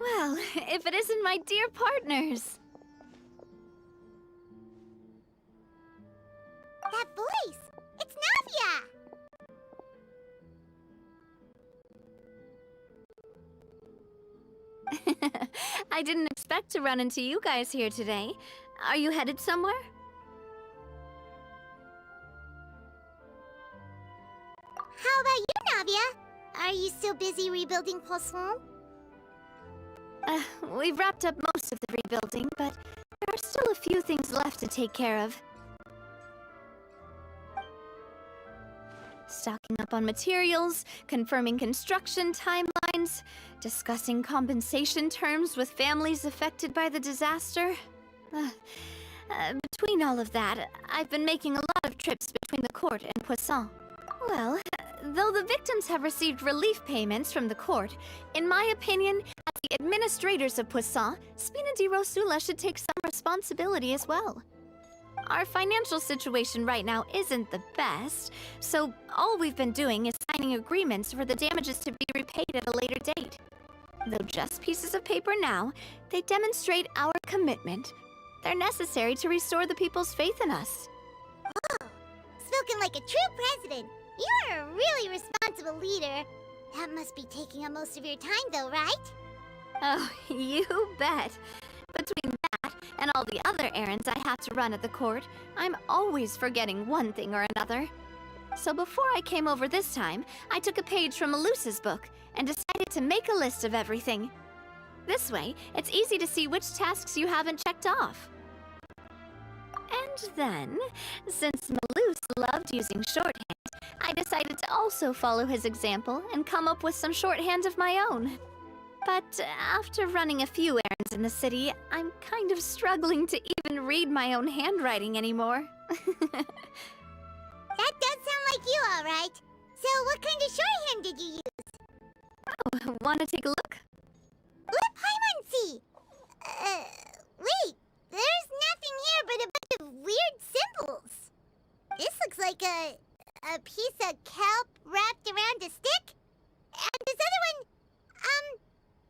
Well, if it isn't my dear partners. That voice! It's Navia! I didn't expect to run into you guys here today. Are you headed somewhere? How about you, Navia? Are you still busy rebuilding Poisson? We've wrapped up most of the rebuilding, but there are still a few things left to take care of. Stocking up on materials, confirming construction timelines, discussing compensation terms with families affected by the disaster. Between all of that, I've been making a lot of trips between the court and Poisson. Well, though the victims have received relief payments from the court, in my opinion, as the administrators of Poisson, Spina di Rosula should take some responsibility as well. Our financial situation right now isn't the best, so all we've been doing is signing agreements for the damages to be repaid at a later date. Though just pieces of paper now, they demonstrate our commitment. They're necessary to restore the people's faith in us. Oh, spoken like a true president. You're a really responsible leader. That must be taking up most of your time though, right? Oh, you bet. Between that and all the other errands I have to run at the court, I'm always forgetting one thing or another. So before I came over this time, I took a page from Elusa's book and decided to make a list of everything. This way, it's easy to see which tasks you haven't checked off. And then, since Malus loved using shorthand, I decided to also follow his example and come up with some shorthand of my own. But after running a few errands in the city, I'm kind of struggling to even read my own handwriting anymore. That does sound like you, all right. So what kind of shorthand did you use? Oh, wanna take a look? Let Paimon see! Wait! There's nothing here but a bunch of weird symbols. This looks like a piece of kelp wrapped around a stick. And this other one,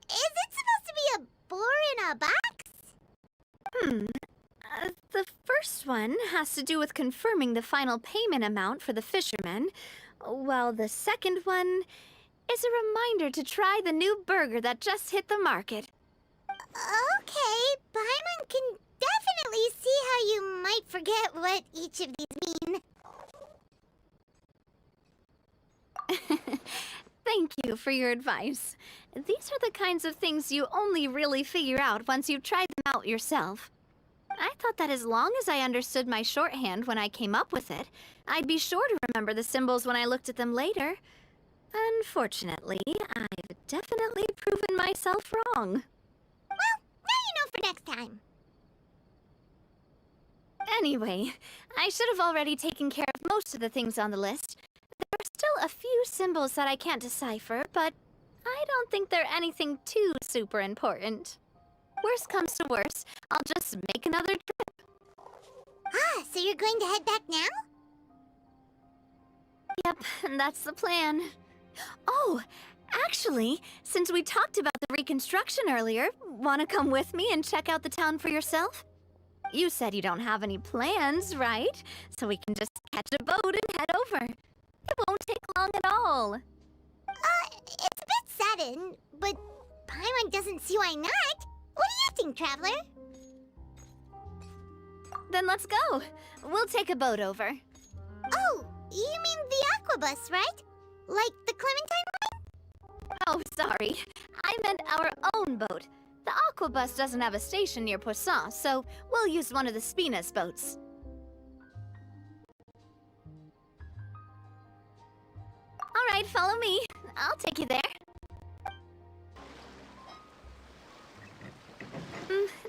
is it supposed to be a boar in a box? The first one has to do with confirming the final payment amount for the fishermen, while the second one is a reminder to try the new burger that just hit the market. Okay, Paimon can definitely see how you might forget what each of these mean. Thank you for your advice. These are the kinds of things you only really figure out once you've tried them out yourself. I thought that as long as I understood my shorthand when I came up with it, I'd be sure to remember the symbols when I looked at them later. Unfortunately, I've definitely proven myself wrong. Well, now you know for next time. Anyway, I should have already taken care of most of the things on the list. There are still a few symbols that I can't decipher, but I don't think they're anything too super important. Worst comes to worst, I'll just make another trip. Ah, so you're going to head back now? Yep, that's the plan. Oh, actually, since we talked about the reconstruction earlier, want to come with me and check out the town for yourself? You said you don't have any plans, right? So we can just catch a boat and head over. It won't take long at all. It's a bit sudden, but Paimon doesn't see why not. What do you think, Traveler? Then let's go. We'll take a boat over. Oh, you mean the aquabus, right? Like the Clementine line? Oh, sorry. I meant our own boat. The aquabus doesn't have a station near Poisson, so we'll use one of the Spina's boats. All right, follow me. I'll take you there.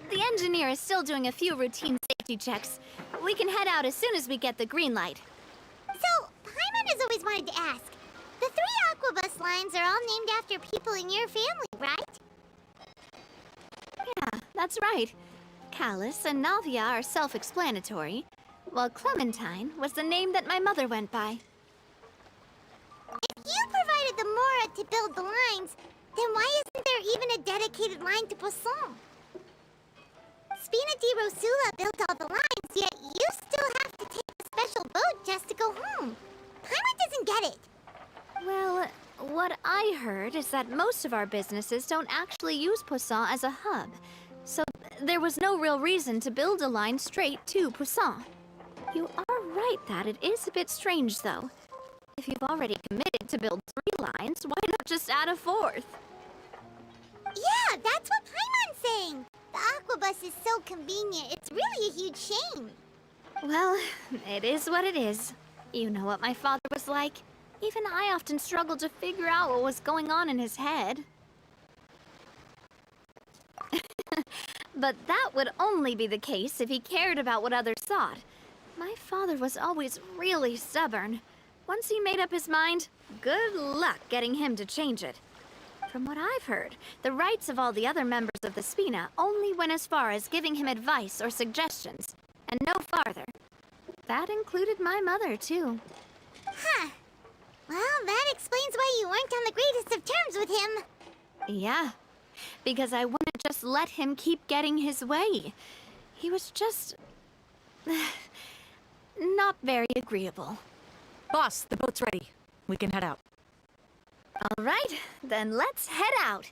The engineer is still doing a few routine safety checks. We can head out as soon as we get the green light. So, Paimon has always wanted to ask. The 3 aquabus lines are all named after people in your family, right? Yeah, that's right. Callus and Navia are self-explanatory, while Clementine was the name that my mother went by. If you provided the Mora to build the lines, then why isn't there there even a dedicated line to Bersama? Spina di Rosula built all the lines, yet you still have to take a special boat just to go home. Paimon doesn't get it. Well, what I heard is that most of our businesses don't actually use Poisson as a hub, so there was no real reason to build a line straight to Poisson. You are right that it is a bit strange, though. If you've already committed to build 3 lines, why not just add a 4th? Yeah, that's what Paimon's saying. The Aquabus is so convenient, it's really a huge shame. Well, it is what it is. You know what my father was like. Even I often struggled to figure out what was going on in his head. But that would only be the case if he cared about what others thought. My father was always really stubborn. Once he made up his mind, good luck getting him to change it. From what I've heard, the rights of all the other members of the Spina only went as far as giving him advice or suggestions, and no farther. That included my mother, too. Huh. Well, that explains why you weren't on the greatest of terms with him. Yeah, because I wouldn't just let him keep getting his way. He was just... not very agreeable. Boss, the boat's ready. We can head out. All right, then let's head out.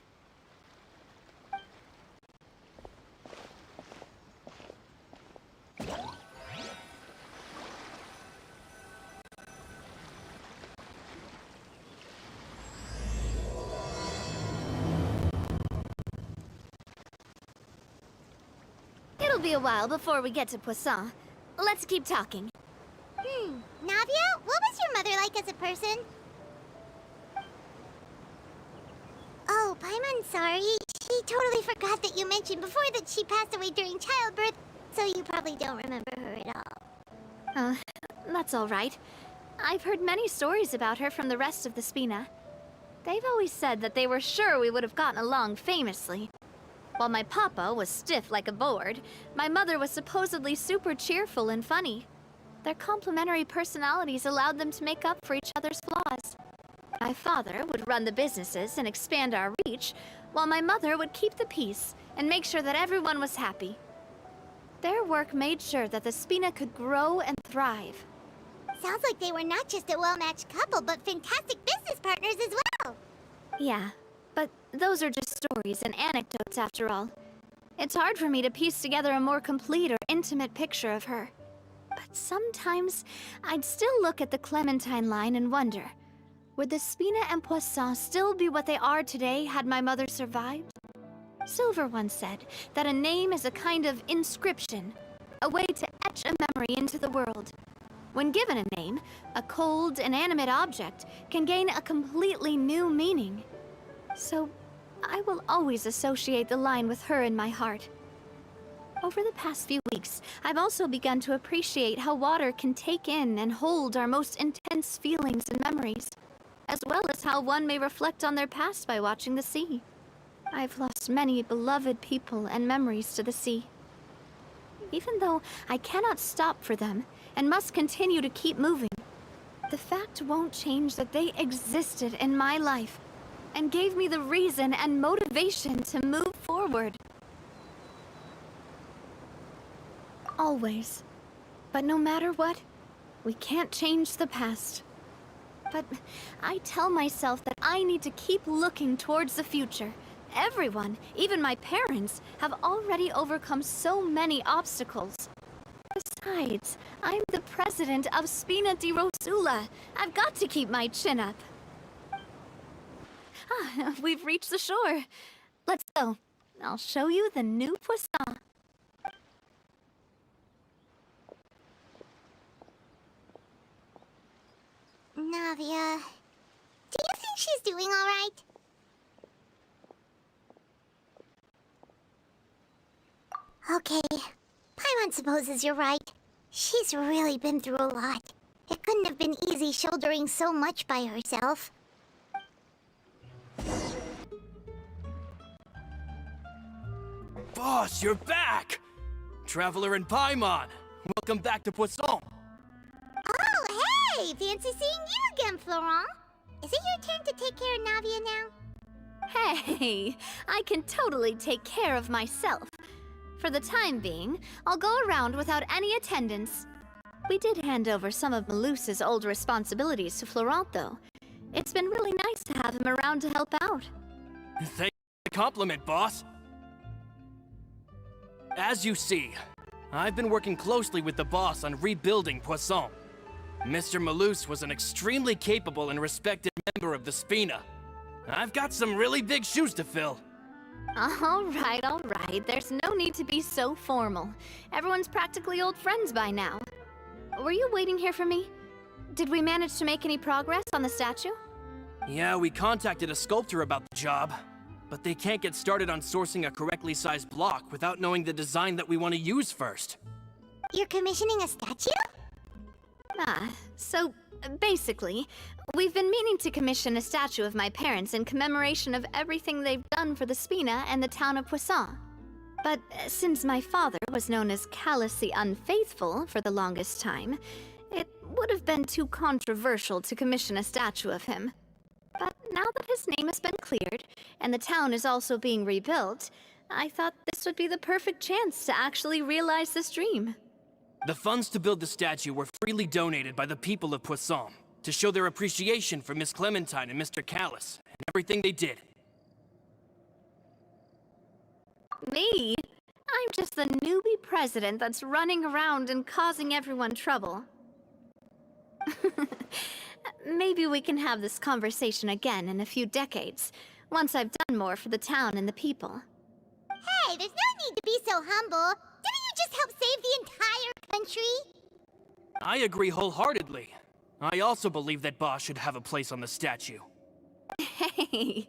It'll be a while before we get to Poisson. Let's keep talking. Navia, what was your mother like as a person? Oh, Paimon's sorry. She totally forgot that you mentioned before that she passed away during childbirth, so you probably don't remember her at all. That's all right. I've heard many stories about her from the rest of the Spina. They've always said that they were sure we would have gotten along famously. While my papa was stiff like a board, my mother was supposedly super cheerful and funny. Their complementary personalities allowed them to make up for each other's flaws. My father would run the businesses and expand our reach, while my mother would keep the peace and make sure that everyone was happy. Their work made sure that the Spina could grow and thrive. Sounds like they were not just a well-matched couple, but fantastic business partners as well. Yeah, but those are just stories and anecdotes after all. It's hard for me to piece together a more complete or intimate picture of her. But sometimes, I'd still look at the Clementine line and wonder, would the Spina and Poisson still be what they are today had my mother survived? Silver once said that a name is a kind of inscription, a way to etch a memory into the world. When given a name, a cold, inanimate object can gain a completely new meaning. So, I will always associate the line with her in my heart. Over the past few weeks, I've also begun to appreciate how water can take in and hold our most intense feelings and memories, as well as how one may reflect on their past by watching the sea. I've lost many beloved people and memories to the sea. Even though I cannot stop for them and must continue to keep moving, the fact won't change that they existed in my life and gave me the reason and motivation to move forward. Always. But no matter what, we can't change the past. But I tell myself that I need to keep looking towards the future. Everyone, even my parents, have already overcome so many obstacles. Besides, I'm the president of Spina di Rosula. I've got to keep my chin up. We've reached the shore. Let's go. I'll show you the new Poisson. Navia, do you think she's doing all right? Okay, Paimon supposes you're right. She's really been through a lot. It couldn't have been easy shouldering so much by herself. Boss, you're back! Traveler and Paimon, welcome back to Poisson. Oh, hey! Fancy seeing you again, Florent. Is it your turn to take care of Navia now? Hey, I can totally take care of myself. For the time being, I'll go around without any attendance. We did hand over some of Malus's old responsibilities to Florent, though. It's been really nice to have him around to help out. Thank you for the compliment, boss. As you see, I've been working closely with the boss on rebuilding Poisson. Mr. Malus was an extremely capable and respected member of the Spina. I've got some really big shoes to fill. All right. There's no need to be so formal. Everyone's practically old friends by now. Were you waiting here for me? Did we manage to make any progress on the statue? Yeah, we contacted a sculptor about the job, but they can't get started on sourcing a correctly sized block without knowing the design that we want to use first. You're commissioning a statue? So basically, we've been meaning to commission a statue of my parents in commemoration of everything they've done for the Spina and the town of Poisson. But since my father was known as Callus the Unfaithful for the longest time, it would have been too controversial to commission a statue of him. But now that his name has been cleared, and the town is also being rebuilt, I thought this would be the perfect chance to actually realize this dream. The funds to build the statue were freely donated by the people of Poisson to show their appreciation for Miss Clementine and Mr. Callus and everything they did. Me? I'm just the newbie president that's running around and causing everyone trouble. Maybe we can have this conversation again in a few decades, once I've done more for the town and the people. Hey, there's no need to be so humble. Didn't you just help save the entire country? I agree wholeheartedly. I also believe that Boss should have a place on the statue. Hey,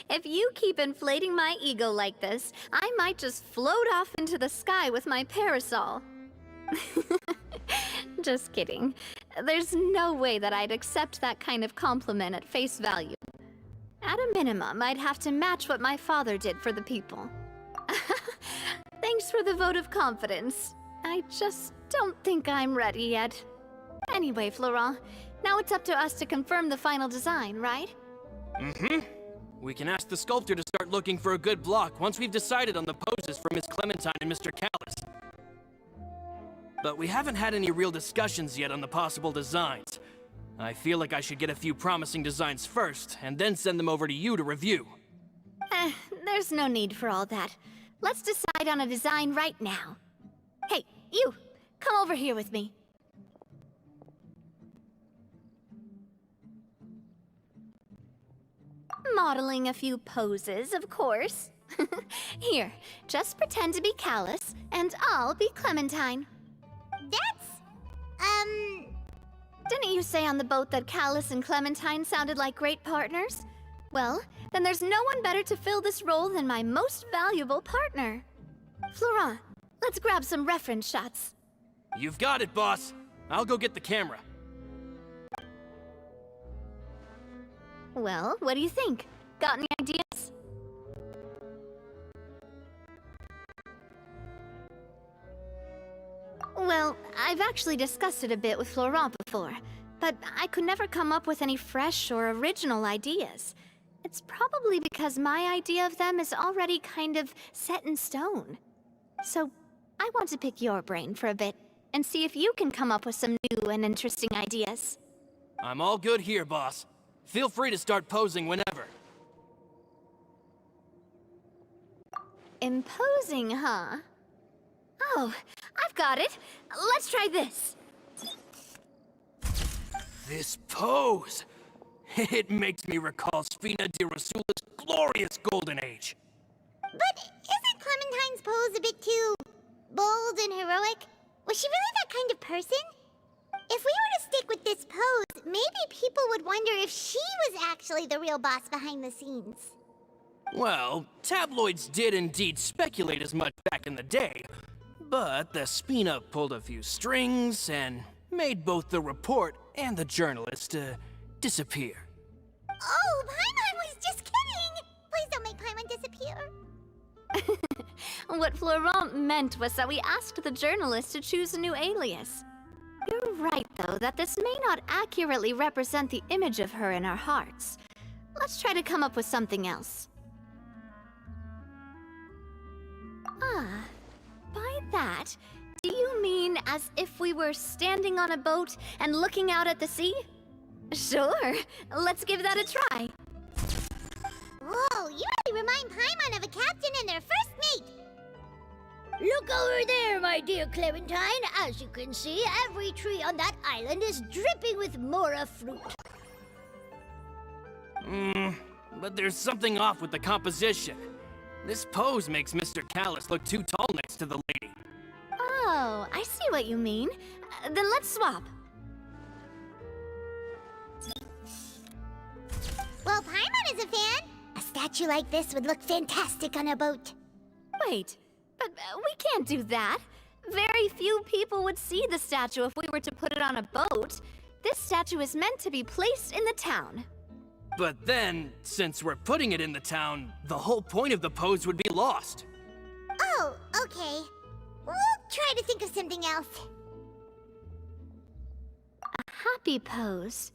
if you keep inflating my ego like this, I might just float off into the sky with my parasol. Just kidding. There's no way that I'd accept that kind of compliment at face value. At a minimum, I'd have to match what my father did for the people. Thanks for the vote of confidence. I just don't think I'm ready yet. Anyway, Florent, now it's up to us to confirm the final design, right? Mm-hmm. We can ask the sculptor to start looking for a good block once we've decided on the poses for Miss Clementine and Mr. Callus. But we haven't had any real discussions yet on the possible designs. I feel like I should get a few promising designs first, and then send them over to you to review. There's no need for all that. Let's decide on a design right now. Hey, you! Come over here with me. Modeling a few poses, of course. Here, just pretend to be Callus, and I'll be Clementine. Didn't you say on the boat that Callus and Clementine sounded like great partners? Well, then there's no one better to fill this role than my most valuable partner. Florent, let's grab some reference shots. You've got it, boss. I'll go get the camera. Well, what do you think? Got any ideas? Well, I've actually discussed it a bit with Florent before, but I could never come up with any fresh or original ideas. It's probably because my idea of them is already kind of set in stone. So, I want to pick your brain for a bit, and see if you can come up with some new and interesting ideas. I'm all good here, boss. Feel free to start posing whenever. Imposing, huh? Oh, I've got it. Let's try this. This pose! It makes me recall Spina di Rosula's glorious golden age. But isn't Clementine's pose a bit too bold and heroic? Was she really that kind of person? If we were to stick with this pose, maybe people would wonder if she was actually the real boss behind the scenes. Well, tabloids did indeed speculate as much back in the day, but the Spina pulled a few strings and made both the report and the journalist disappear. Oh, Paimon was just kidding! Please don't make Paimon disappear. What Florent meant was that we asked the journalist to choose a new alias. You're right, though, that this may not accurately represent the image of her in our hearts. Let's try to come up with something else. Ah, by that, do you mean as if we were standing on a boat and looking out at the sea? Sure, let's give that a try. Whoa, you really remind Paimon of a captain and their first mate. Look over there, my dear Clementine. As you can see, every tree on that island is dripping with mora fruit. But there's something off with the composition. This pose makes Mr. Callus look too tall next to the lady. Oh, I see what you mean. Then let's swap. Well, Paimon is a fan. A statue like this would look fantastic on a boat. Wait, but we can't do that. Very few people would see the statue if we were to put it on a boat. This statue is meant to be placed in the town. But then, since we're putting it in the town, the whole point of the pose would be lost. Oh, okay. We'll try to think of something else. A happy pose?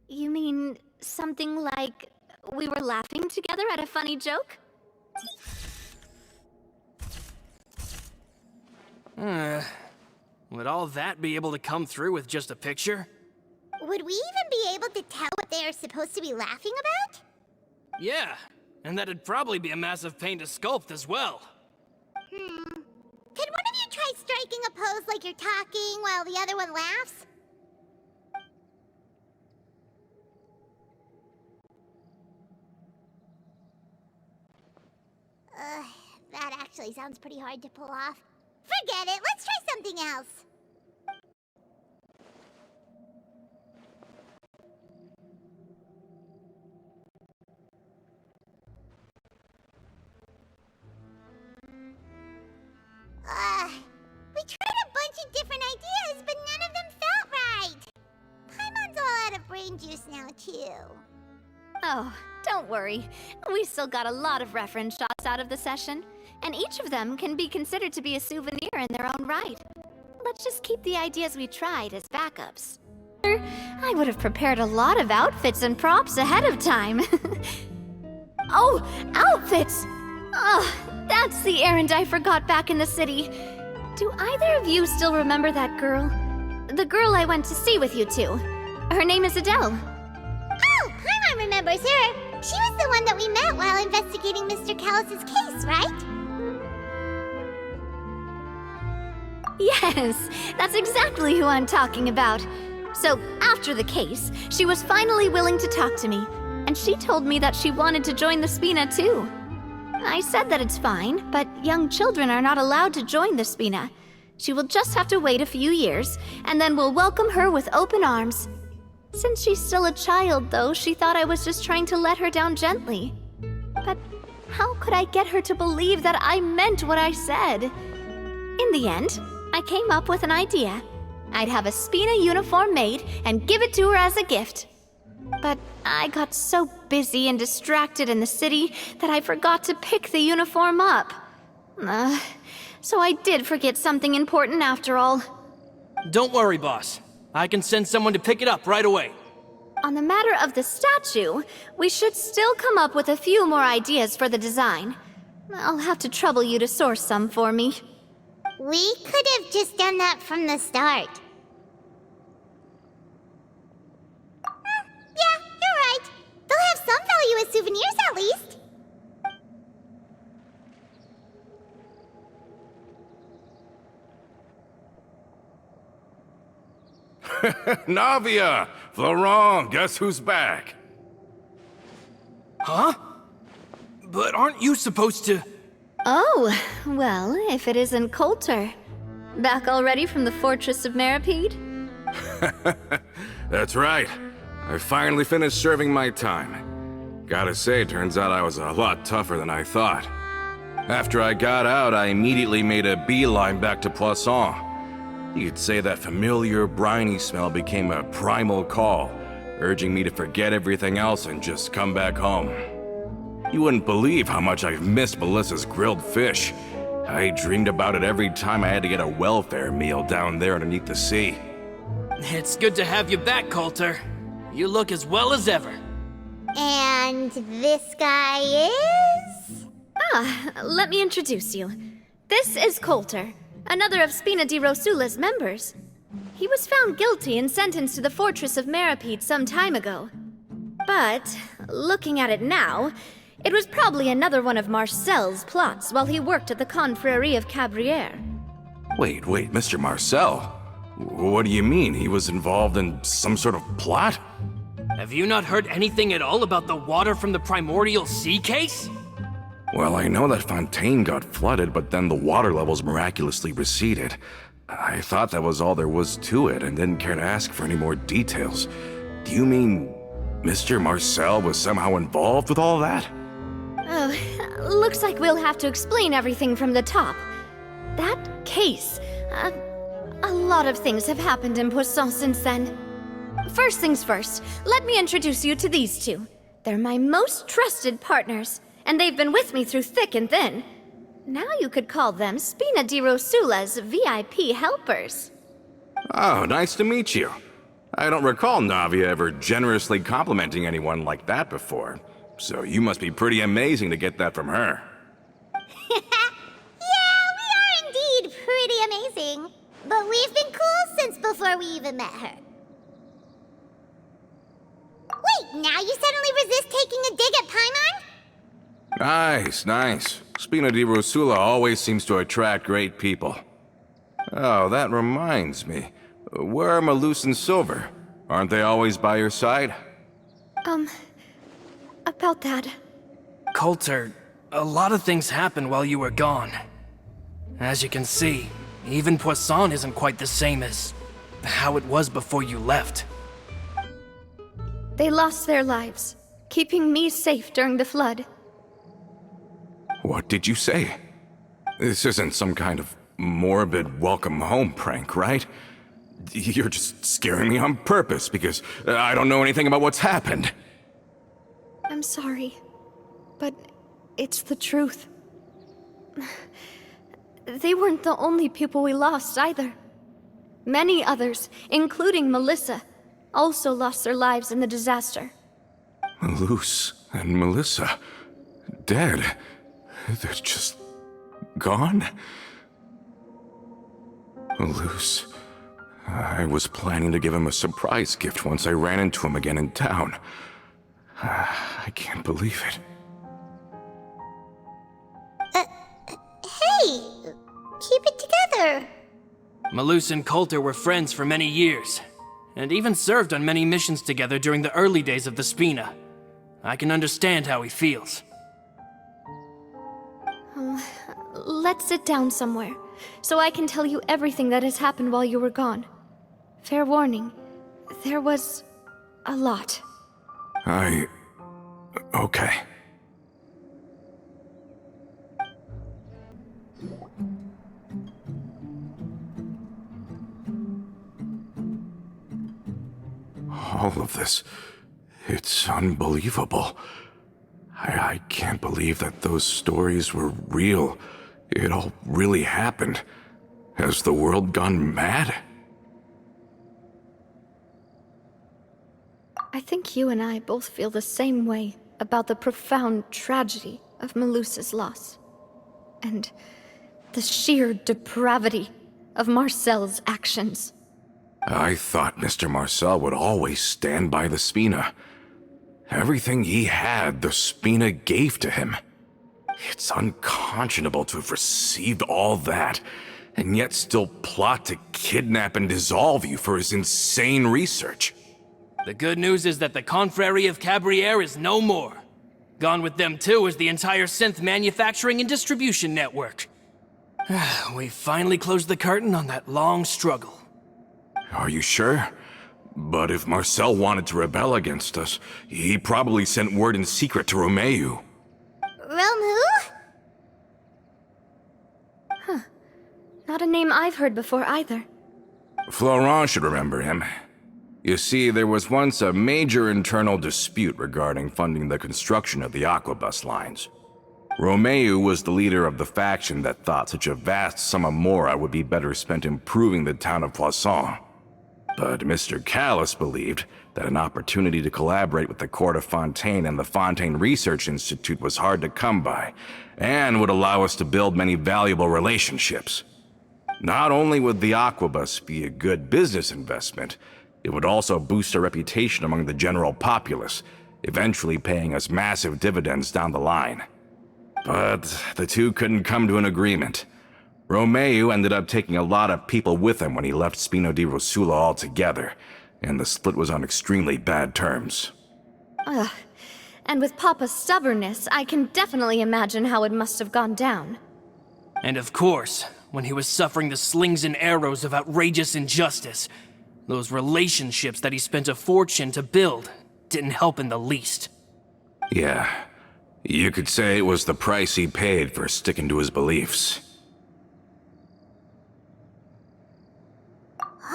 You mean something like we were laughing together at a funny joke? Would all that be able to come through with just a picture? Would we even be able to tell what they are supposed to be laughing about? Yeah, and that'd probably be a massive pain to sculpt as well. Could one of you try striking a pose like you're talking while the other one laughs? That actually sounds pretty hard to pull off. Forget it, let's try something else. We tried a bunch of different ideas, but none of them felt right. Paimon's all out of brain juice now, too. Oh, don't worry. We still got a lot of reference shots out of the session, and each of them can be considered to be a souvenir in their own right. Let's just keep the ideas we tried as backups. I would have prepared a lot of outfits and props ahead of time. Oh, outfits! Oh, that's the errand I forgot back in the city. Do either of you still remember that girl? The girl I went to see with you two. Her name is Adele. Oh, Paimon remembers her. She was the one that we met while investigating Mr. Callus's case, right? Yes, that's exactly who I'm talking about. So, after the case, she was finally willing to talk to me, and she told me that she wanted to join the Spina too. I said that it's fine, but young children are not allowed to join the Spina. She will just have to wait a few years, and then we'll welcome her with open arms. Since she's still a child, though, she thought I was just trying to let her down gently. But how could I get her to believe that I meant what I said? In the end, I came up with an idea. I'd have a Spina uniform made and give it to her as a gift. But I got so busy and distracted in the city that I forgot to pick the uniform up. So I did forget something important after all. Don't worry, boss. I can send someone to pick it up right away. On the matter of the statue, we should still come up with a few more ideas for the design. I'll have to trouble you to source some for me. We could have just done that from the start. Yeah, you're right. They'll have some value as souvenirs at least. Navia! Florent, guess who's back? Huh? But aren't you supposed to... Oh, well, if it isn't Coulter. Back already from the Fortress of Meripede? That's right. I finally finished serving my time. Gotta say, turns out I was a lot tougher than I thought. After I got out, I immediately made a beeline back to Poisson. You could say that familiar, briny smell became a primal call, urging me to forget everything else and just come back home. You wouldn't believe how much I've missed Melissa's grilled fish. I dreamed about it every time I had to get a welfare meal down there underneath the sea. It's good to have you back, Coulter. You look as well as ever. And this guy is? Let me introduce you. This is Coulter, another of Spina di Rosula's members. He was found guilty and sentenced to the fortress of Meripede some time ago. But, looking at it now, it was probably another one of Marcel's plots while he worked at the Confrérie of Cabriere. Wait, Mr. Marcel? What do you mean? He was involved in some sort of plot? Have you not heard anything at all about the water from the primordial sea case? Well, I know that Fontaine got flooded, but then the water levels miraculously receded. I thought that was all there was to it and didn't care to ask for any more details. Do you mean Mr. Marcel was somehow involved with all that? Oh, looks like we'll have to explain everything from the top. That case, a lot of things have happened in Poisson since then. First things first, let me introduce you to these two. They're my most trusted partners, and they've been with me through thick and thin. Now you could call them Spina di Rosula's VIP helpers. Oh, nice to meet you. I don't recall Navia ever generously complimenting anyone like that before, so you must be pretty amazing to get that from her. Yeah, we are indeed pretty amazing. But we've been cool since before we even met her. Wait, now you suddenly resist taking a dig at Paimon? Nice. Spina di Rosula always seems to attract great people. Oh, that reminds me. Where are Malus and Silver? Aren't they always by your side? About that. Coulter, a lot of things happened while you were gone. As you can see, even Poisson isn't quite the same as how it was before you left. They lost their lives, keeping me safe during the flood. What did you say? This isn't some kind of morbid welcome home prank, right? You're just scaring me on purpose because I don't know anything about what's happened. I'm sorry, but it's the truth. They weren't the only people we lost either. Many others, including Melissa, also lost their lives in the disaster. Malus and Melissa, dead. They're just gone? Malus, I was planning to give him a surprise gift once I ran into him again in town. I can't believe it. Hey, keep it together. Malus and Coulter were friends for many years, and even served on many missions together during the early days of the Spina. I can understand how he feels. Let's sit down somewhere, so I can tell you everything that has happened while you were gone. Fair warning, there was a lot. Okay. All of this, it's unbelievable. I can't believe that those stories were real. It all really happened. Has the world gone mad? I think you and I both feel the same way about the profound tragedy of Melusa's loss. And the sheer depravity of Marcel's actions. I thought Mr. Marcel would always stand by the Spina. Everything he had, the Spina gave to him. It's unconscionable to have received all that, and yet still plot to kidnap and dissolve you for his insane research. The good news is that the Confrérie of Cabriere is no more. Gone with them too is the entire synth manufacturing and distribution network. We finally closed the curtain on that long struggle. Are you sure? But if Marcel wanted to rebel against us, he probably sent word in secret to Romeu. Romu? Not a name I've heard before either. Florent should remember him. You see, there was once a major internal dispute regarding funding the construction of the aquabus lines. Romeu was the leader of the faction that thought such a vast sum of mora would be better spent improving the town of Poisson. But Mr. Callus believed that an opportunity to collaborate with the Court of Fontaine and the Fontaine Research Institute was hard to come by, and would allow us to build many valuable relationships. Not only would the Aquabus be a good business investment, it would also boost our reputation among the general populace, eventually paying us massive dividends down the line. But the two couldn't come to an agreement. Romeo ended up taking a lot of people with him when he left Spino di Rosula altogether, and the split was on extremely bad terms. Ugh. And with Papa's stubbornness, I can definitely imagine how it must have gone down. And of course, when he was suffering the slings and arrows of outrageous injustice, those relationships that he spent a fortune to build didn't help in the least. Yeah, you could say it was the price he paid for sticking to his beliefs.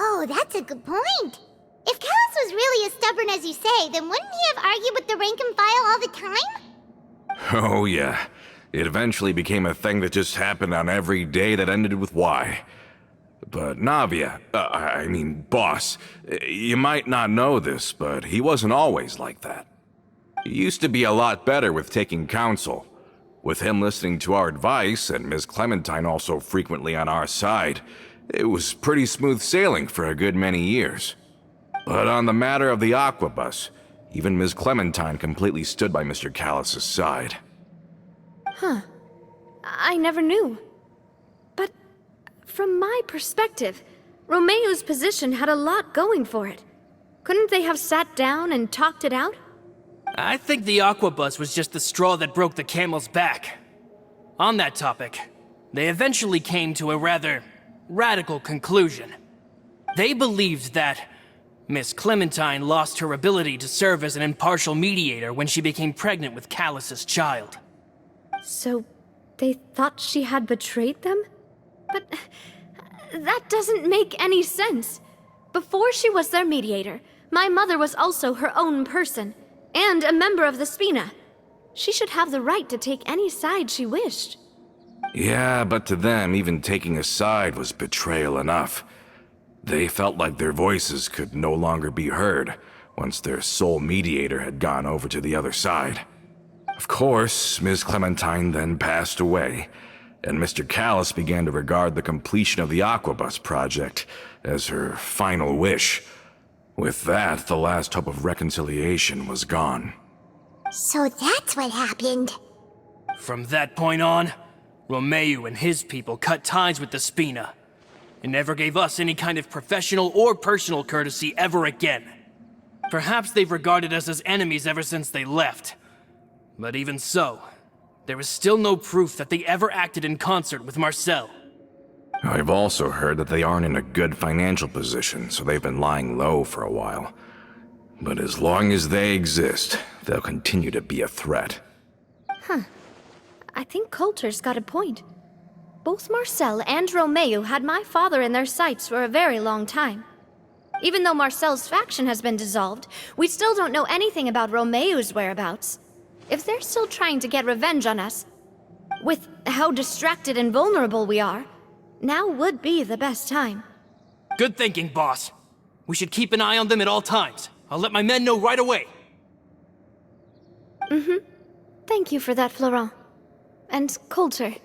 Oh, that's a good point. If Callus was really as stubborn as you say, then wouldn't he have argued with the rank and file all the time? Oh yeah, it eventually became a thing that just happened on every day that ended with Y. But Navia, boss, you might not know this, but he wasn't always like that. He used to be a lot better with taking counsel. With him listening to our advice, and Ms. Clementine also frequently on our side, it was pretty smooth sailing for a good many years. But on the matter of the Aquabus, even Ms. Clementine completely stood by Mr. Callus's side. Huh. I never knew. But from my perspective, Romeo's position had a lot going for it. Couldn't they have sat down and talked it out? I think the Aquabus was just the straw that broke the camel's back. On that topic, they eventually came to a rather radical conclusion. They believed that Miss Clementine lost her ability to serve as an impartial mediator when she became pregnant with Callus's child. So, they thought she had betrayed them? But that doesn't make any sense. Before she was their mediator, my mother was also her own person, and a member of the Spina. She should have the right to take any side she wished. Yeah, but to them, even taking a side was betrayal enough. They felt like their voices could no longer be heard once their sole mediator had gone over to the other side. Of course, Ms. Clementine then passed away, and Mr. Callus began to regard the completion of the Aquabus project as her final wish. With that, the last hope of reconciliation was gone. So that's what happened. From that point on, Romeo and his people cut ties with the Spina, and never gave us any kind of professional or personal courtesy ever again. Perhaps they've regarded us as enemies ever since they left. But even so, there is still no proof that they ever acted in concert with Marcel. I've also heard that they aren't in a good financial position, so they've been lying low for a while. But as long as they exist, they'll continue to be a threat. Huh. I think Coulter's got a point. Both Marcel and Romeo had my father in their sights for a very long time. Even though Marcel's faction has been dissolved, we still don't know anything about Romeo's whereabouts. If they're still trying to get revenge on us, with how distracted and vulnerable we are, now would be the best time. Good thinking, boss. We should keep an eye on them at all times. I'll let my men know right away. Thank you for that, Florent. And Coulter,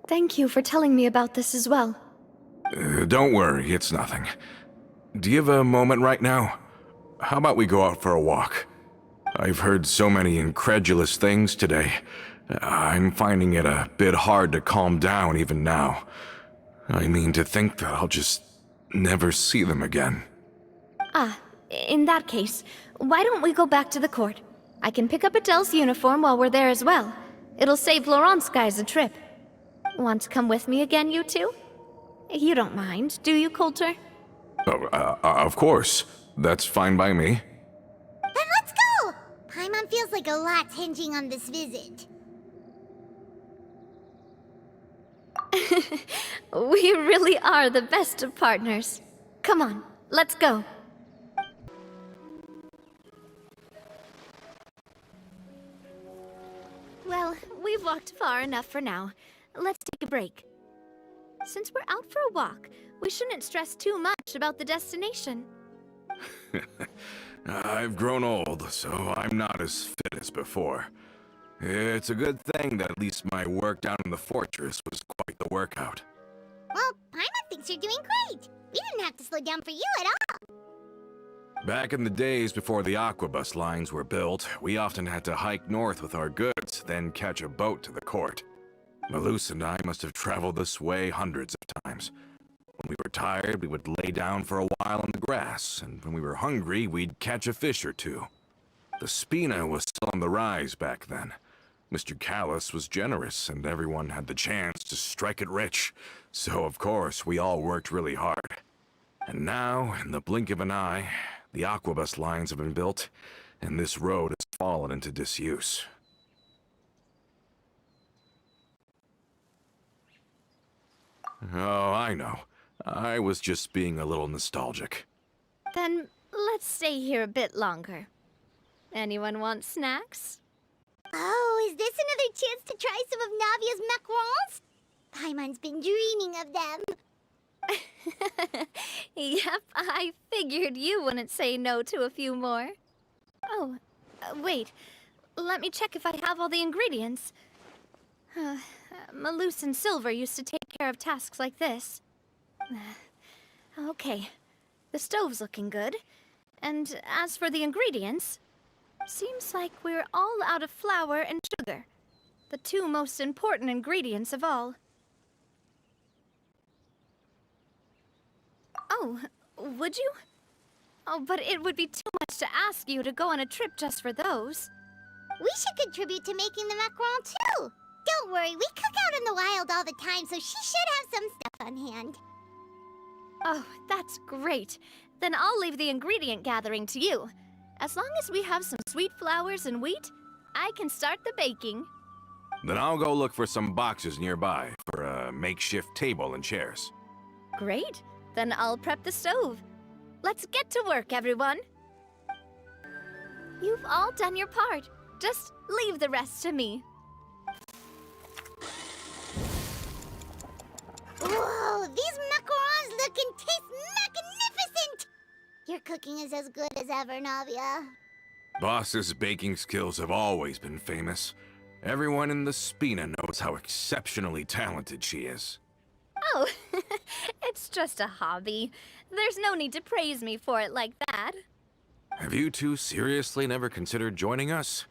thank you for telling me about this as well. Don't worry, it's nothing. Do you have a moment right now? How about we go out for a walk? I've heard so many incredulous things today. I'm finding it a bit hard to calm down even now. I mean, to think that I'll just never see them again. Ah, in that case, why don't we go back to the court? I can pick up Adele's uniform while we're there as well. It'll save Laurent's guys a trip. Want to come with me again, you two? You don't mind, do you, Coulter? Of course. That's fine by me. Then let's go! Paimon feels like a lot's hinging on this visit. We really are the best of partners. Come on, let's go. Well, we've walked far enough for now. Let's take a break. Since we're out for a walk, we shouldn't stress too much about the destination. I've grown old, so I'm not as fit as before. It's a good thing that at least my work down in the fortress was quite the workout. Well, Paimon thinks you're doing great. We didn't have to slow down for you at all. Back in the days before the aquabus lines were built, we often had to hike north with our goods, then catch a boat to the court. Malus and I must have traveled this way hundreds of times. When we were tired, we would lay down for a while in the grass, and when we were hungry, we'd catch a fish or two. The Spina was still on the rise back then. Mr. Callus was generous, and everyone had the chance to strike it rich. So, of course, we all worked really hard. And now, in the blink of an eye, the aquabus lines have been built, and this road has fallen into disuse. Oh, I know. I was just being a little nostalgic. Then let's stay here a bit longer. Anyone want snacks? Oh, is this another chance to try some of Navia's macarons? Paimon's been dreaming of them. Yep, I figured you wouldn't say no to a few more. Oh, wait. Let me check if I have all the ingredients. Malus and Silver used to take care of tasks like this. Okay, the stove's looking good. And as for the ingredients, seems like we're all out of flour and sugar, the two most important ingredients of all. Oh, would you? Oh, but it would be too much to ask you to go on a trip just for those. We should contribute to making the macaron too. Don't worry, we cook out in the wild all the time, so she should have some stuff on hand. Oh, that's great. Then I'll leave the ingredient gathering to you. As long as we have some sweet flours and wheat, I can start the baking. Then I'll go look for some boxes nearby for a makeshift table and chairs. Great. Then I'll prep the stove. Let's get to work, everyone. You've all done your part. Just leave the rest to me. Whoa, these macarons look and taste magnificent! Your cooking is as good as ever, Navia. Boss's baking skills have always been famous. Everyone in the Spina knows how exceptionally talented she is. Oh, it's just a hobby. There's no need to praise me for it like that. Have you two seriously never considered joining us?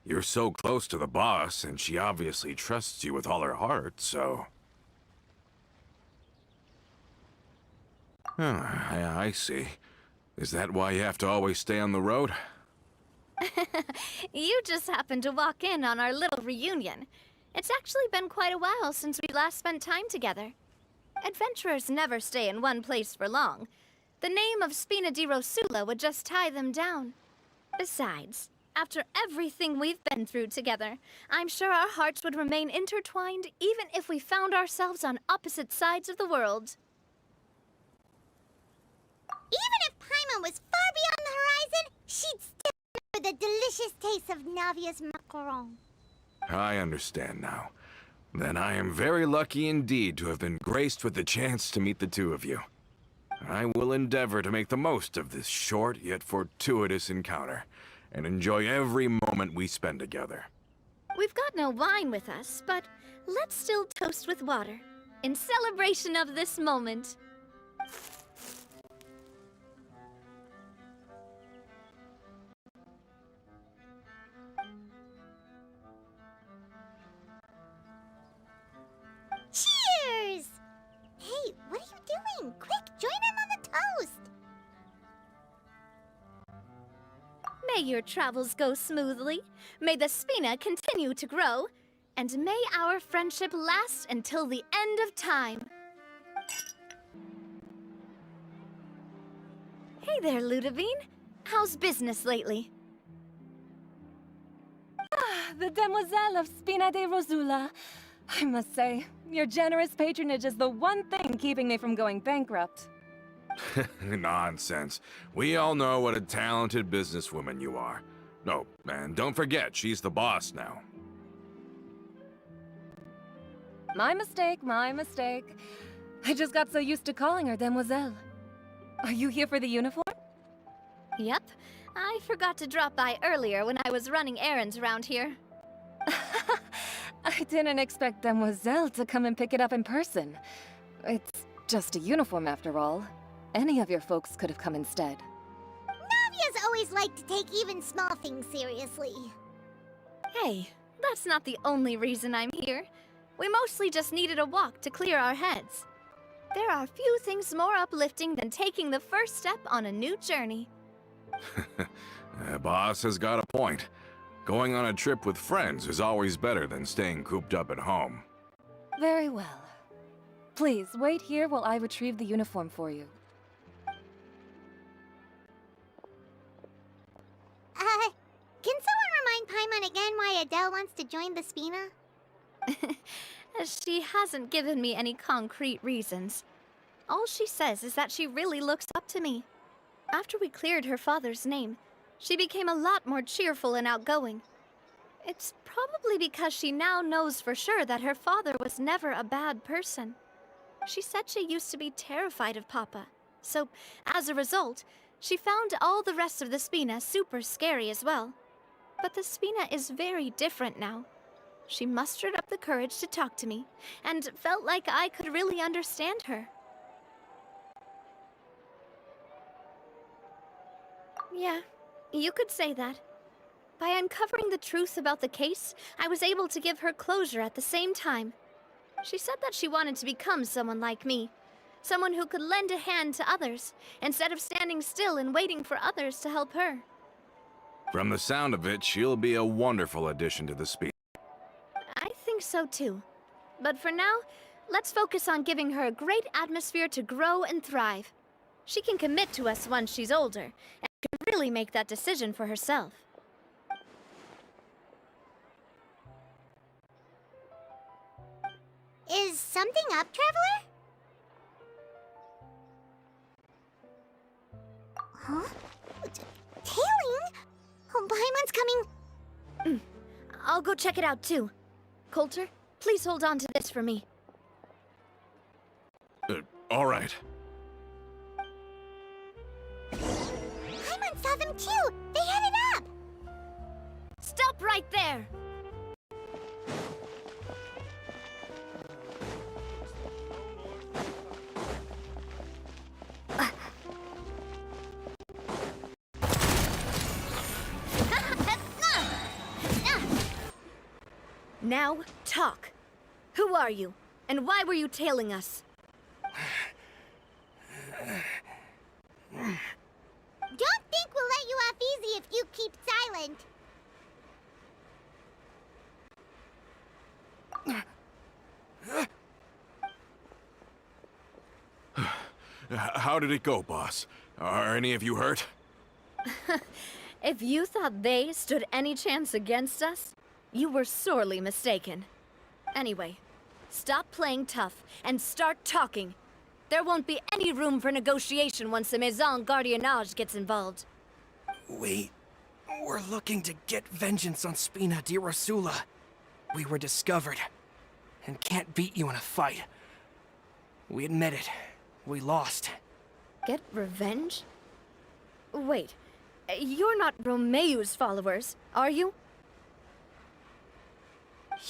You're so close to the boss, and she obviously trusts you with all her heart, so... Oh, I see. Is that why you have to always stay on the road? You just happened to walk in on our little reunion. It's actually been quite a while since we last spent time together. Adventurers never stay in one place for long. The name of Spina di Rosula would just tie them down. Besides, after everything we've been through together, I'm sure our hearts would remain intertwined even if we found ourselves on opposite sides of the world. Even if Paimon was far beyond the horizon, she'd still remember the delicious taste of Navia's macaron. I understand now. Then I am very lucky indeed to have been graced with the chance to meet the two of you. I will endeavor to make the most of this short yet fortuitous encounter, and enjoy every moment we spend together. We've got no wine with us, but let's still toast with water, in celebration of this moment. Cheers! Hey, what are you doing? Quick, join in on the toast! May your travels go smoothly, may the Spina continue to grow, and may our friendship last until the end of time. Hey there, Ludovine. How's business lately? The Demoiselle of Spina de Rosula. I must say, your generous patronage is the one thing keeping me from going bankrupt. Nonsense. We all know what a talented businesswoman you are. No, and don't forget, she's the boss now. My mistake, my mistake. I just got so used to calling her Demoiselle. Are you here for the uniform? Yep. I forgot to drop by earlier when I was running errands around here. I didn't expect Demoiselle to come and pick it up in person. It's just a uniform after all. Any of your folks could have come instead. Navia's always liked to take even small things seriously. Hey, that's not the only reason I'm here. We mostly just needed a walk to clear our heads. There are few things more uplifting than taking the first step on a new journey. Boss has got a point. Going on a trip with friends is always better than staying cooped up at home. Very well. Please, wait here while I retrieve the uniform for you. Can someone remind Paimon again why Adele wants to join the Spina? She hasn't given me any concrete reasons. All she says is that she really looks up to me. After we cleared her father's name, she became a lot more cheerful and outgoing. It's probably because she now knows for sure that her father was never a bad person. She said she used to be terrified of Papa, so as a result, she found all the rest of the Spina super scary as well. But the Spina is very different now. She mustered up the courage to talk to me, and felt like I could really understand her. Yeah, you could say that. By uncovering the truth about the case, I was able to give her closure at the same time. She said that she wanted to become someone like me. Someone who could lend a hand to others, instead of standing still and waiting for others to help her. From the sound of it, she'll be a wonderful addition to the Spina. I think so too. But for now, let's focus on giving her a great atmosphere to grow and thrive. She can commit to us once she's older, and can really make that decision for herself. Is something up, Traveler? Huh? Tailing? Oh, Paimon's coming. I'll go check it out too. Coulter, please hold on to this for me. All right. Paimon saw them too. They headed up. Stop right there! Now, talk. Who are you? And why were you tailing us? Don't think we'll let you off easy if you keep silent. How did it go, boss? Are any of you hurt? If you thought they stood any chance against us, you were sorely mistaken. Anyway, stop playing tough and start talking. There won't be any room for negotiation once the Maison Gardiennage gets involved. We're looking to get vengeance on Spina di Rosula. We were discovered, and can't beat you in a fight. We admit it. We lost. Get revenge? Wait, you're not Romeu's followers, are you?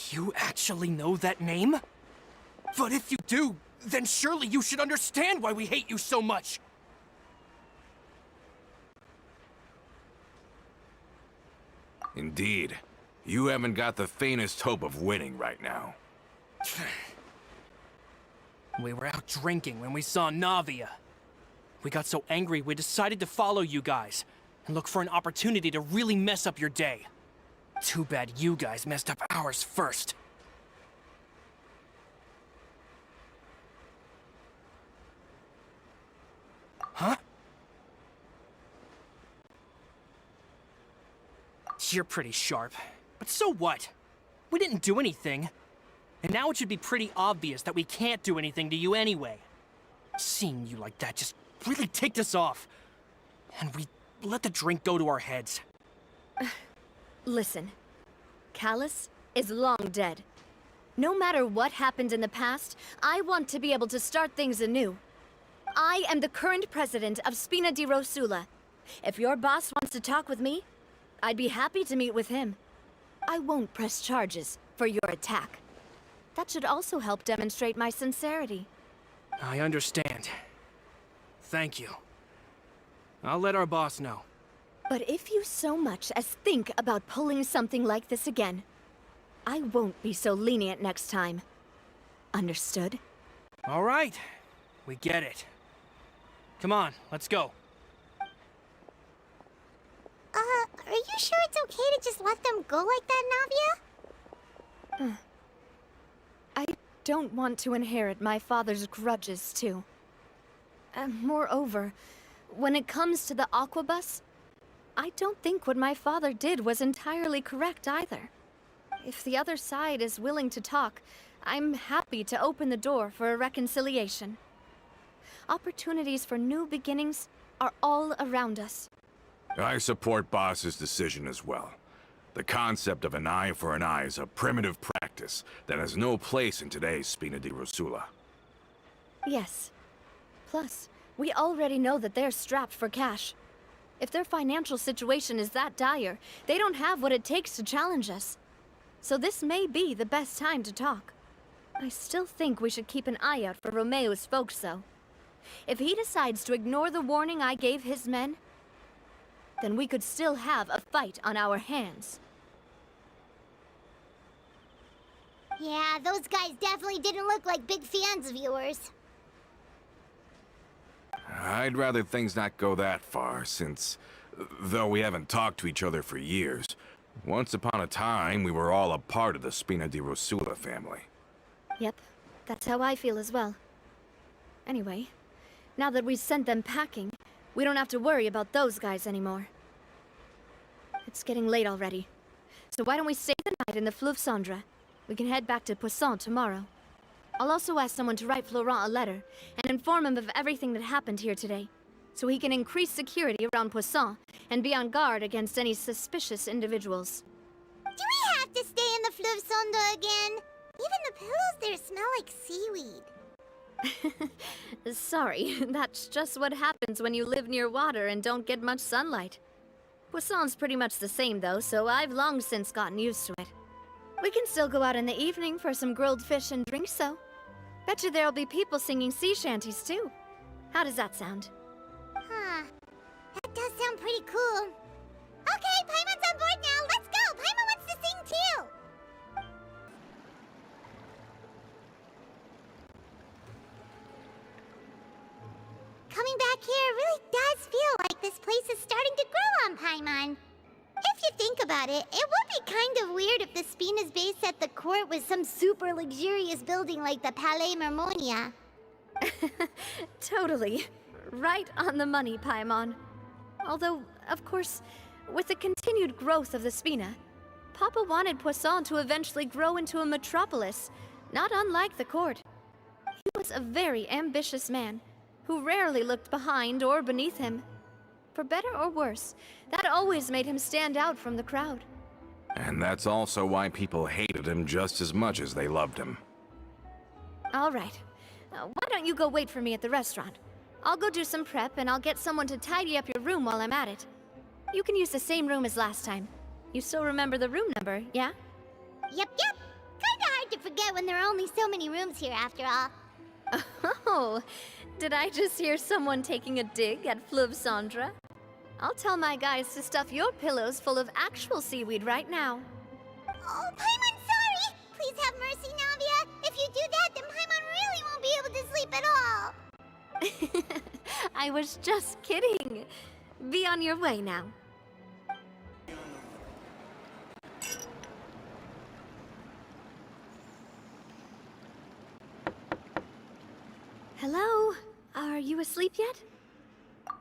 You actually know that name? But if you do, then surely you should understand why we hate you so much! Indeed. You haven't got the faintest hope of winning right now. We were out drinking when we saw Navia. We got so angry we decided to follow you guys and look for an opportunity to really mess up your day. Too bad you guys messed up ours first. Huh? You're pretty sharp, but so what? We didn't do anything. And now it should be pretty obvious that we can't do anything to you anyway. Seeing you like that just really ticked us off. And we let the drink go to our heads. Listen, Callus is long dead. No matter what happened in the past, I want to be able to start things anew. I am the current president of Spina di Rosula, If your boss wants to talk with me, I'd be happy to meet with him. I won't press charges for your attack. That should also help demonstrate my sincerity. I understand. Thank you. I'll let our boss know. But if you so much as think about pulling something like this again, I won't be so lenient next time. Understood? All right. We get it. Come on, let's go. Are you sure it's okay to just let them go like that, Navia? I don't want to inherit my father's grudges, too. Moreover, when it comes to the Aquabus, I don't think what my father did was entirely correct either. If the other side is willing to talk, I'm happy to open the door for a reconciliation. Opportunities for new beginnings are all around us. I support Boss's decision as well. The concept of an eye for an eye is a primitive practice that has no place in today's Spina di Rosula. Yes. Plus, we already know that they're strapped for cash. If their financial situation is that dire, they don't have what it takes to challenge us. So this may be the best time to talk. I still think we should keep an eye out for Romeo's folks, though. If he decides to ignore the warning I gave his men, then we could still have a fight on our hands. Yeah, those guys definitely didn't look like big fans of yours. I'd rather things not go that far, since, though we haven't talked to each other for years, once upon a time we were all a part of the Spina di Rosula family. Yep, that's how I feel as well. Anyway, now that we've sent them packing, we don't have to worry about those guys anymore. It's getting late already, so why don't we stay the night in the Fleuve Cendre? We can head back to Poisson tomorrow. I'll also ask someone to write Florent a letter and inform him of everything that happened here today, so he can increase security around Poisson and be on guard against any suspicious individuals. Do we have to stay in the Fleuve Cendre again? Even the pillows there smell like seaweed. Sorry, that's just what happens when you live near water and don't get much sunlight. Poisson's pretty much the same though, so I've long since gotten used to it. We can still go out in the evening for some grilled fish and drinks, so. Bet you there'll be people singing sea shanties too. How does that sound? Huh. That does sound pretty cool. Okay, Paimon's on board now. Let's go. Paimon wants to sing too. Coming back here really does feel like this place is starting to grow on Paimon. If you think about it, it would be kind of weird if the Spina's base at the court was some super luxurious building like the Palais Mermonia. Totally. Right on the money, Paimon. Although, of course, with the continued growth of the Spina, Papa wanted Poisson to eventually grow into a metropolis, not unlike the court. He was a very ambitious man, who rarely looked behind or beneath him. For better or worse, that always made him stand out from the crowd. And that's also why people hated him just as much as they loved him. All right. Why don't you go wait for me at the restaurant? I'll go do some prep and I'll get someone to tidy up your room while I'm at it. You can use the same room as last time. You still remember the room number, yeah? Yep. Kinda hard to forget when there are only so many rooms here after all. Oh, did I just hear someone taking a dig at Fleuve Cendre? I'll tell my guys to stuff your pillows full of actual seaweed right now. Oh, Paimon, sorry! Please have mercy, Navia! If you do that, then Paimon really won't be able to sleep at all! I was just kidding. Be on your way now. Hello? Are you asleep yet?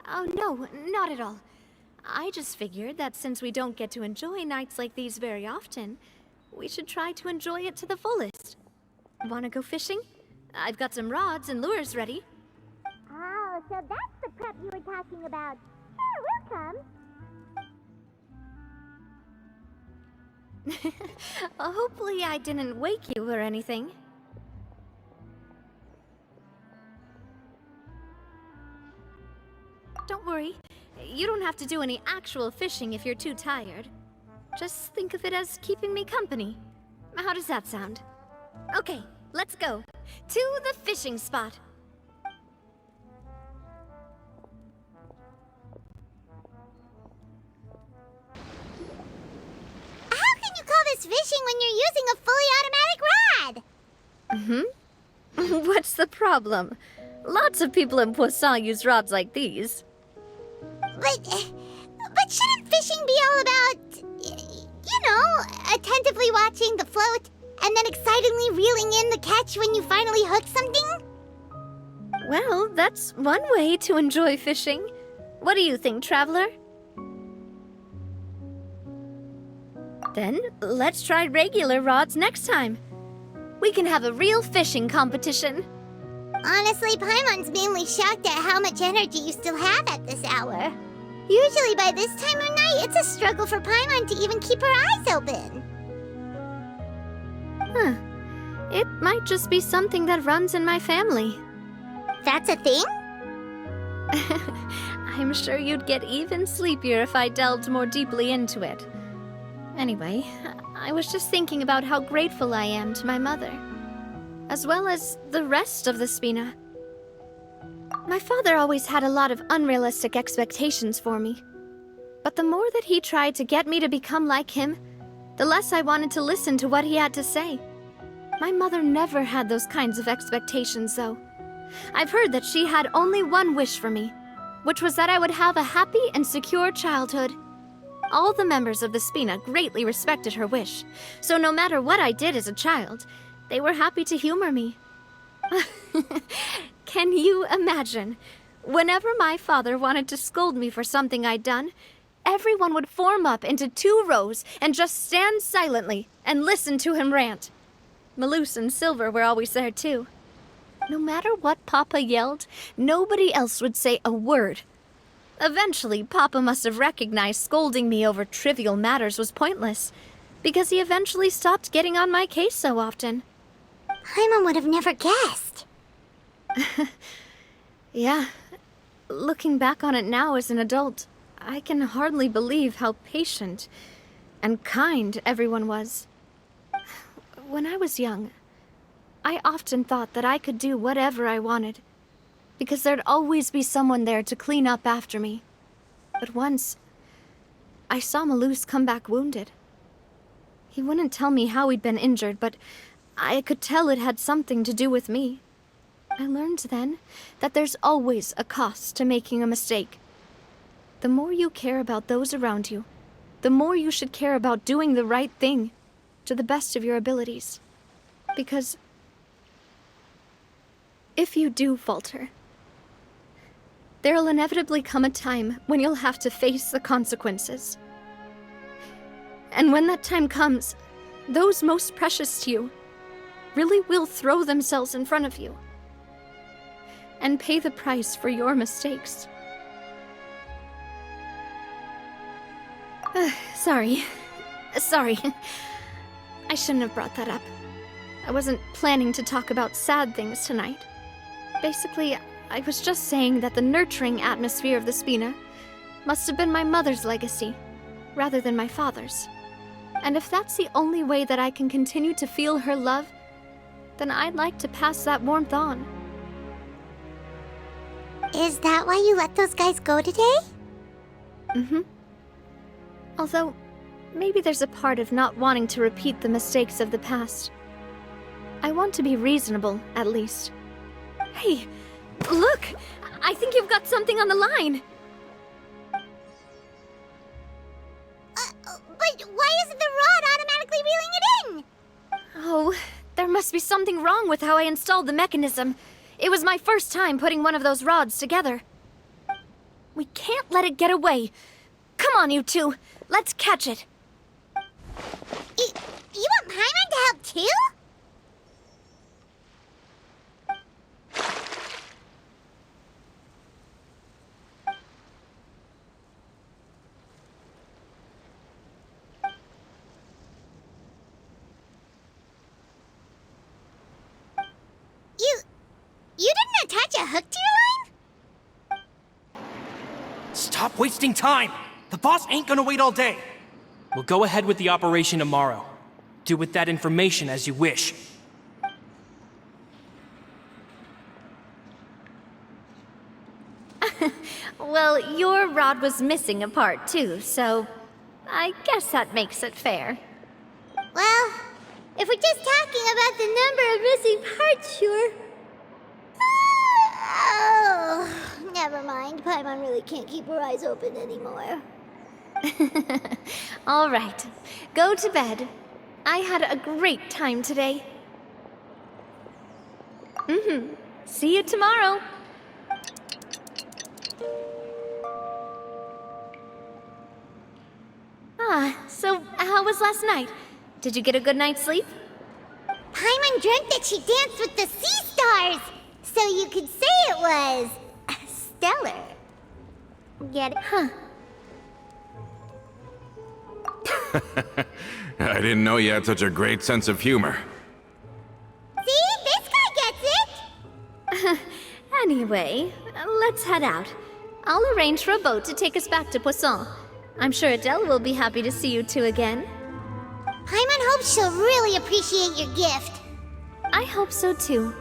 Oh, no, not at all. I just figured that since we don't get to enjoy nights like these very often, we should try to enjoy it to the fullest. Wanna go fishing? I've got some rods and lures ready. Oh, so that's the prep you were talking about. Sure, we'll come. Hopefully I didn't wake you or anything. Don't worry. you don't have to do any actual fishing if you're too tired. Just think of it as keeping me company. How does that sound? Okay, let's go. To the fishing spot. How can you call this fishing when you're using a fully automatic rod? What's the problem? Lots of people in Poisson use rods like these. But shouldn't fishing be all about, you know, attentively watching the float and then excitedly reeling in the catch when you finally hook something? Well, that's one way to enjoy fishing. What do you think, Traveler? Then, let's try regular rods next time. We can have a real fishing competition. Honestly, Paimon's mainly shocked at how much energy you still have at this hour. Usually by this time of night, it's a struggle for Paimon to even keep her eyes open. Huh. It might just be something that runs in my family. That's a thing? I'm sure you'd get even sleepier if I delved more deeply into it. Anyway, I was just thinking about how grateful I am to my mother, as well as the rest of the Spina. My father always had a lot of unrealistic expectations for me. But the more that he tried to get me to become like him, the less I wanted to listen to what he had to say. My mother never had those kinds of expectations, though. I've heard that she had only one wish for me, which was that I would have a happy and secure childhood. All the members of the Spina greatly respected her wish, so no matter what I did as a child, they were happy to humor me. Can you imagine? Whenever my father wanted to scold me for something I'd done, everyone would form up into 2 rows and just stand silently and listen to him rant. Malouse and Silver were always there too. No matter what Papa yelled, nobody else would say a word. Eventually, Papa must have recognized scolding me over trivial matters was pointless, because he eventually stopped getting on my case so often. Paimon would have never guessed. Yeah. Looking back on it now as an adult, I can hardly believe how patient and kind everyone was. When I was young, I often thought that I could do whatever I wanted, because there'd always be someone there to clean up after me. But once, I saw Malouse come back wounded. He wouldn't tell me how he'd been injured, but I could tell it had something to do with me. I learned then that there's always a cost to making a mistake. The more you care about those around you, the more you should care about doing the right thing to the best of your abilities. Because if you do falter, there'll inevitably come a time when you'll have to face the consequences. And when that time comes, those most precious to you really will throw themselves in front of you and pay the price for your mistakes. Sorry. I shouldn't have brought that up. I wasn't planning to talk about sad things tonight. Basically, I was just saying that the nurturing atmosphere of the Spina must have been my mother's legacy, rather than my father's. And if that's the only way that I can continue to feel her love, then I'd like to pass that warmth on. Is that why you let those guys go today? Mm-hmm. Although, maybe there's a part of not wanting to repeat the mistakes of the past. I want to be reasonable, at least. Hey, look! I think you've got something on the line! But why isn't the rod automatically reeling it in? Oh, there must be something wrong with how I installed the mechanism. It was my first time putting one of those rods together. We can't let it get away. Come on, you two. Let's catch it. You want Paimon to help too? You didn't attach a hook to your line? Stop Stop wasting time! The boss ain't gonna wait all day. We'll go ahead with the operation tomorrow. Do with that information as you wish. Well, your rod was missing a part too, so I guess that makes it fair. Well, if we're just talking about the number of missing parts, sure. Oh, never mind. Paimon really can't keep her eyes open anymore. All right, go to bed. I had a great time today. See you tomorrow. So how was last night? Did you get a good night's sleep? Paimon dreamt that she danced with the sea stars, so you could say it was stellar. Get it? Huh. I didn't know you had such a great sense of humor. See? This guy gets it! Anyway, let's head out. I'll arrange for a boat to take us back to Poisson. I'm sure Adele will be happy to see you two again. Paimon hopes she'll really appreciate your gift. I hope so too.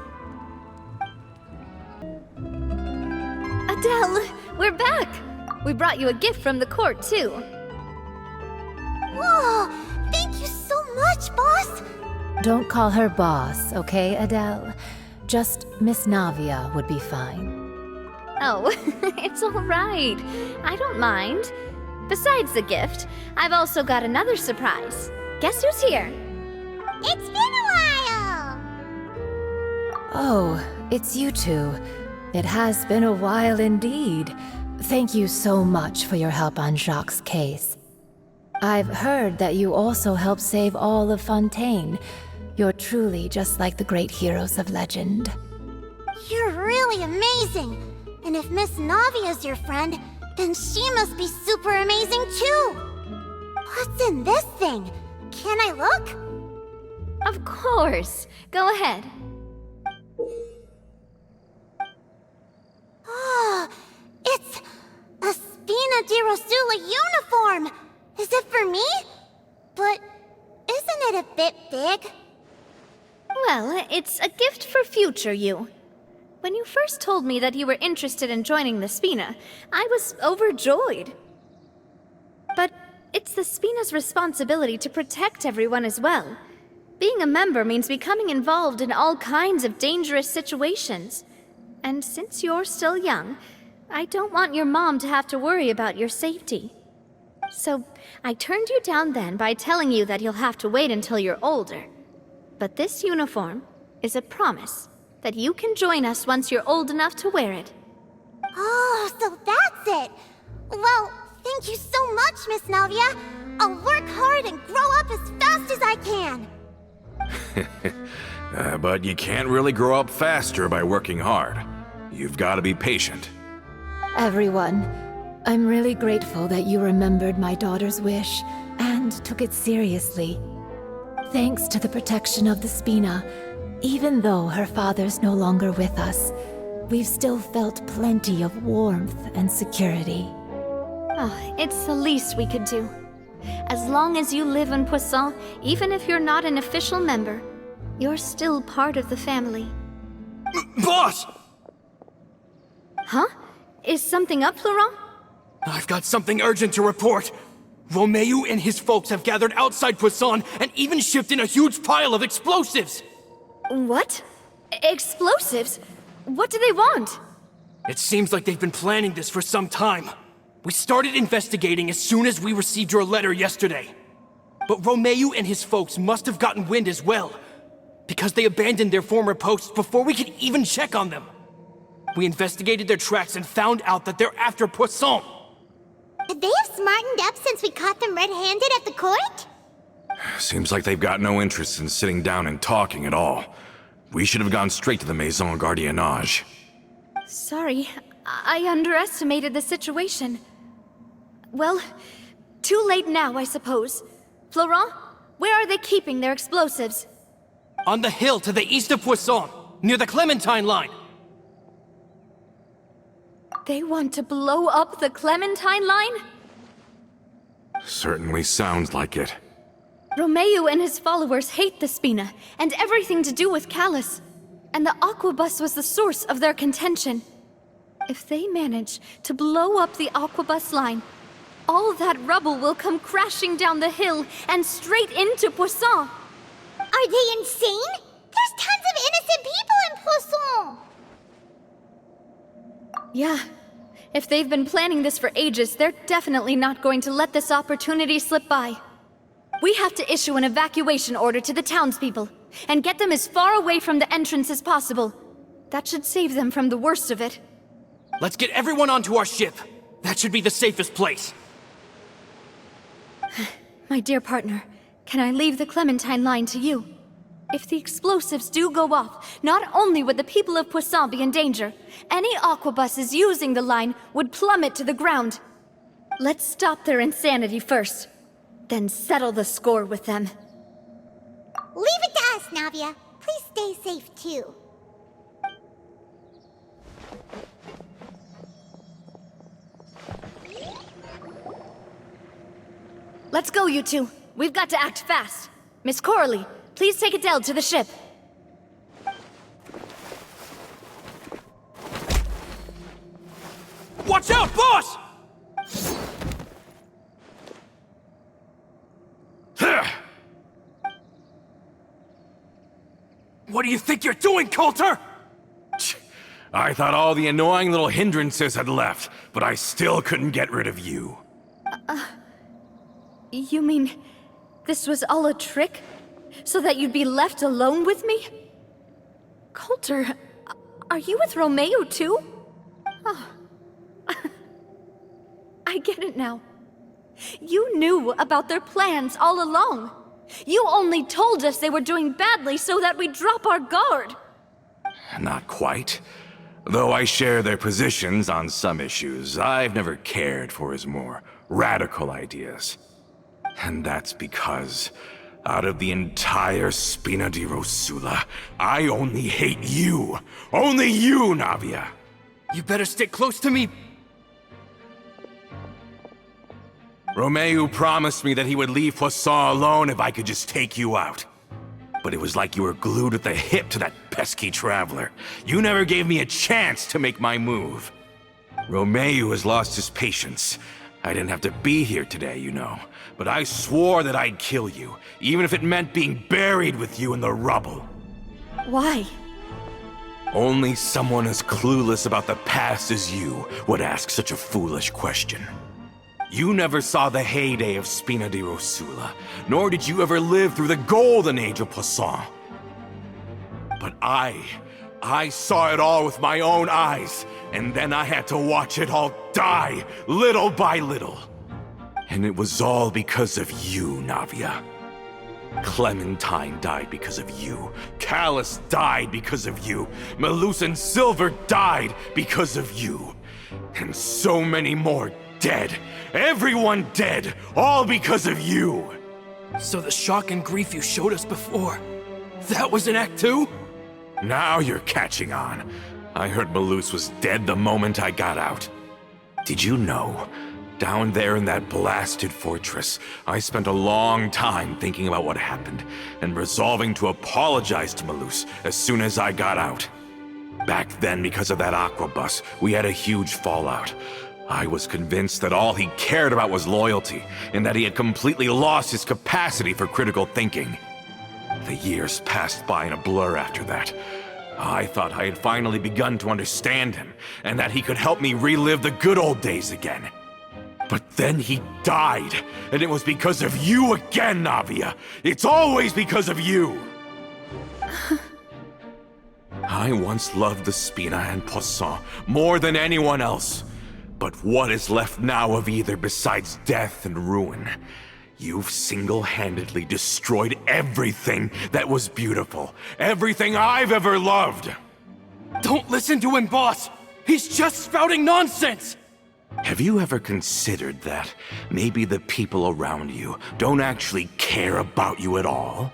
Adele, we're back! We brought you a gift from the court too. Whoa! Thank you so much, boss! Don't call her boss, okay, Adele? Just Miss Navia would be fine. Oh, it's all right. I don't mind. Besides the gift, I've also got another surprise. Guess who's here? It's been a while! Oh, it's you two. It has been a while indeed. Thank you so much for your help on Jacques' case. I've heard that you also helped save all of Fontaine. You're truly just like the great heroes of legend. You're really amazing! And if Miss Navia's your friend, then she must be super amazing too! What's in this thing? Can I look? Of course. Go ahead. Oh, it's a Spina di Rosula uniform! Is it for me? But isn't it a bit big? Well, it's a gift for future you. When you first told me that you were interested in joining the Spina, I was overjoyed. But it's the Spina's responsibility to protect everyone as well. Being a member means becoming involved in all kinds of dangerous situations. And since you're still young, I don't want your mom to have to worry about your safety. So I turned you down then by telling you that you'll have to wait until you're older. But this uniform is a promise that you can join us once you're old enough to wear it. Oh, so that's it! Well, thank you so much, Miss Navia. I'll work hard and grow up as fast as I can. But you can't really grow up faster by working hard. You've got to be patient. Everyone, I'm really grateful that you remembered my daughter's wish and took it seriously. Thanks to the protection of the Spina, even though her father's no longer with us, we've still felt plenty of warmth and security. Oh, it's the least we could do. As long as you live in Poisson, even if you're not an official member, you're still part of the family. Boss! Huh? Is something up, Florent? I've got something urgent to report. Romeu and his folks have gathered outside Poisson and even shipped in a huge pile of explosives! What? Explosives? What do they want? It seems like they've been planning this for some time. We started investigating as soon as we received your letter yesterday. But Romeu and his folks must have gotten wind as well, because they abandoned their former posts before we could even check on them. We investigated their tracks and found out that they're after Poisson. Could they have smartened up since we caught them red-handed at the court? Seems like they've got no interest in sitting down and talking at all. We should have gone straight to the Maison Gardiennage. Sorry, I underestimated the situation. Well, too late now, I suppose. Florent, where are they keeping their explosives? On the hill to the east of Poisson, near the Clementine line. They want to blow up the Clementine line? Certainly sounds like it. Romeo and his followers hate the Spina and everything to do with Callus. And the Aquabus was the source of their contention. If they manage to blow up the Aquabus line, all that rubble will come crashing down the hill and straight into Poisson. Are they insane? There's tons of innocent people in Poisson! Yeah. If they've been planning this for ages, they're definitely not going to let this opportunity slip by. We have to issue an evacuation order to the townspeople, and get them as far away from the entrance as possible. That should save them from the worst of it. Let's get everyone onto our ship. That should be the safest place. My dear partner, can I leave the Clementine line to you? If the explosives do go off, not only would the people of Poisson be in danger, any Aquabuses using the line would plummet to the ground. Let's stop their insanity first, then settle the score with them. Leave it to us, Navia. Please stay safe, too. Let's go, you two. We've got to act fast. Miss Coralie, please take Adele to the ship. Watch out, boss! What do you think you're doing, Coulter? I thought all the annoying little hindrances had left, but I still couldn't get rid of you. You mean this was all a trick? So that you'd be left alone with me? Coulter, are you with Romeo too? Oh. I get it now. You knew about their plans all along. You only told us they were doing badly so that we'd drop our guard. Not quite. Though I share their positions on some issues, I've never cared for his more radical ideas. And that's because, out of the entire Spina di Rosula, I only hate you. Only you, Navia. You better stick close to me. Romeo promised me that he would leave Poisson alone if I could just take you out. But it was like you were glued at the hip to that pesky traveler. You never gave me a chance to make my move. Romeo has lost his patience. I didn't have to be here today, you know. But I swore that I'd kill you, even if it meant being buried with you in the rubble. Why? Only someone as clueless about the past as you would ask such a foolish question. You never saw the heyday of Spina di Rosula, nor did you ever live through the golden age of Poisson. But I saw it all with my own eyes, and then I had to watch it all die, little by little. And it was all because of you, Navia. Clementine died because of you. Callus died because of you. Malus and Silver died because of you. And so many more dead. Everyone dead, all because of you. So the shock and grief you showed us before, that was in Act 2? Now you're catching on. I heard Malus was dead the moment I got out. Did you know? Down there in that blasted fortress, I spent a long time thinking about what happened, and resolving to apologize to Malus as soon as I got out. Back then, because of that Aquabus, we had a huge fallout. I was convinced that all he cared about was loyalty, and that he had completely lost his capacity for critical thinking. The years passed by in a blur after that. I thought I had finally begun to understand him, and that he could help me relive the good old days again. But then he died, and it was because of you again, Navia. It's always because of you. I once loved the Spina and Poisson more than anyone else. But what is left now of either besides death and ruin? You've single-handedly destroyed everything that was beautiful. Everything I've ever loved. Don't listen to him, boss! He's just spouting nonsense! Have you ever considered that maybe the people around you don't actually care about you at all?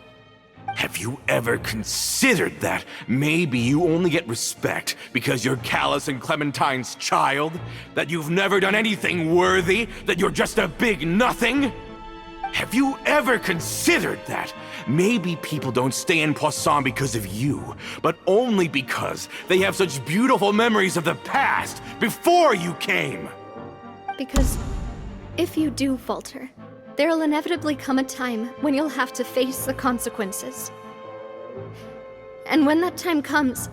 Have you ever considered that maybe you only get respect because you're Callus and Clementine's child? That you've never done anything worthy? That you're just a big nothing? Have you ever considered that maybe people don't stay in Poisson because of you, but only because they have such beautiful memories of the past before you came? Because if you do falter, there'll inevitably come a time when you'll have to face the consequences. And when that time comes,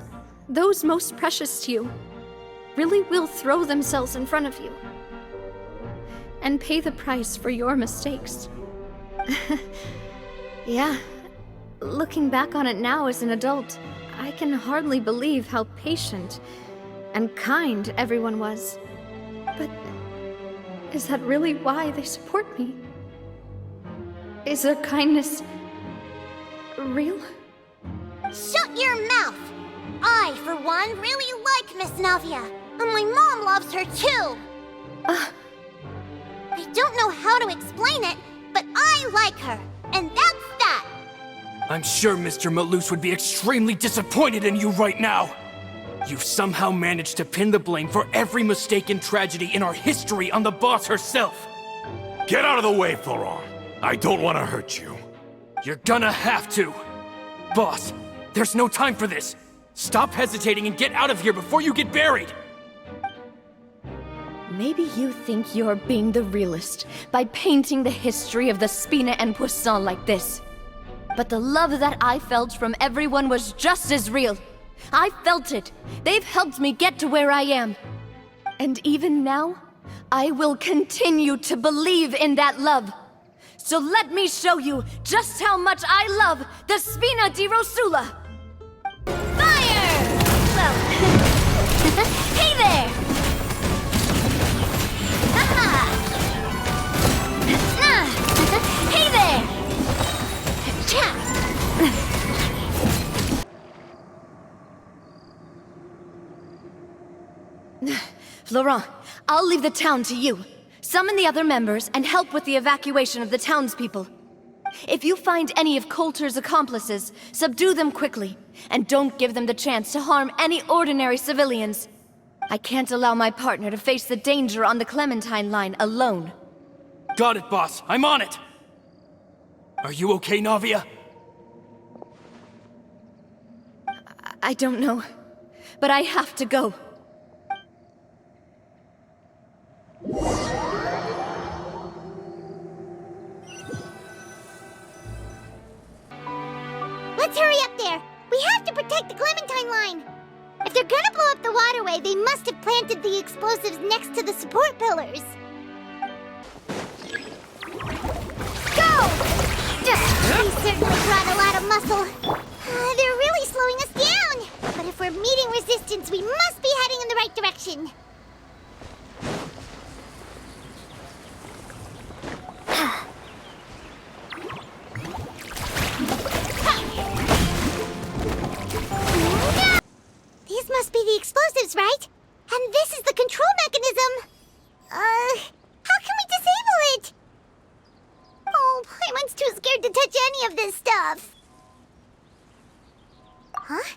those most precious to you really will throw themselves in front of you and pay the price for your mistakes. Yeah, looking back on it now as an adult, I can hardly believe how patient and kind everyone was. But is that really why they support me? Is their kindness real? Shut your mouth! I, for one, really like Miss Navia, and my mom loves her too! I don't know how to explain it, but I like her, and that's that! I'm sure Mr. Malus would be extremely disappointed in you right now. You've somehow managed to pin the blame for every mistake and tragedy in our history on the boss herself. Get out of the way, Florent. I don't want to hurt you. You're gonna have to. Boss, there's no time for this. Stop hesitating and get out of here before you get buried. Maybe you think you're being the realist by painting the history of the Spina and Poisson like this. But the love that I felt from everyone was just as real. I felt it. They've helped me get to where I am. And even now, I will continue to believe in that love. So let me show you just how much I love the Spina di Rosula! Fire! Well, hey there! Hey there! Laurent, I'll leave the town to you. Summon the other members and help with the evacuation of the townspeople. If you find any of Coulter's accomplices, subdue them quickly, and don't give them the chance to harm any ordinary civilians. I can't allow my partner to face the danger on the Clementine line alone. Got it, boss. I'm on it. Are you okay, Navia? I don't know, but I have to go. Let's hurry up there! We have to protect the Clementine line! If they're gonna blow up the waterway, they must have planted the explosives next to the support pillars. Go! They certainly brought a lot of muscle. They're really slowing us down! But if we're meeting resistance, we must be heading in the right direction. These must be the explosives, right? And this is the control mechanism. How can we disable it? Oh, Paimon's too scared to touch any of this stuff. Huh?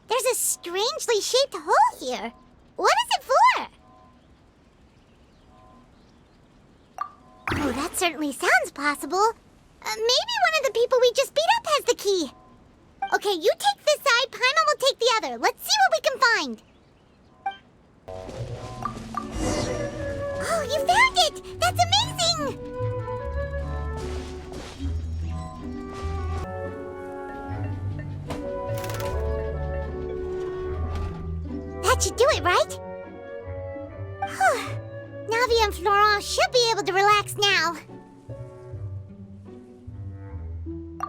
There's a strangely shaped hole here. What is it for? Oh, that certainly sounds possible. Maybe one of the people we just beat up has the key. Okay, you take this side, Paimon will take the other. Let's see what we can find. Oh, you found it! That's amazing! That should do it, right? Whew. Navia and Florent should be able to relax now.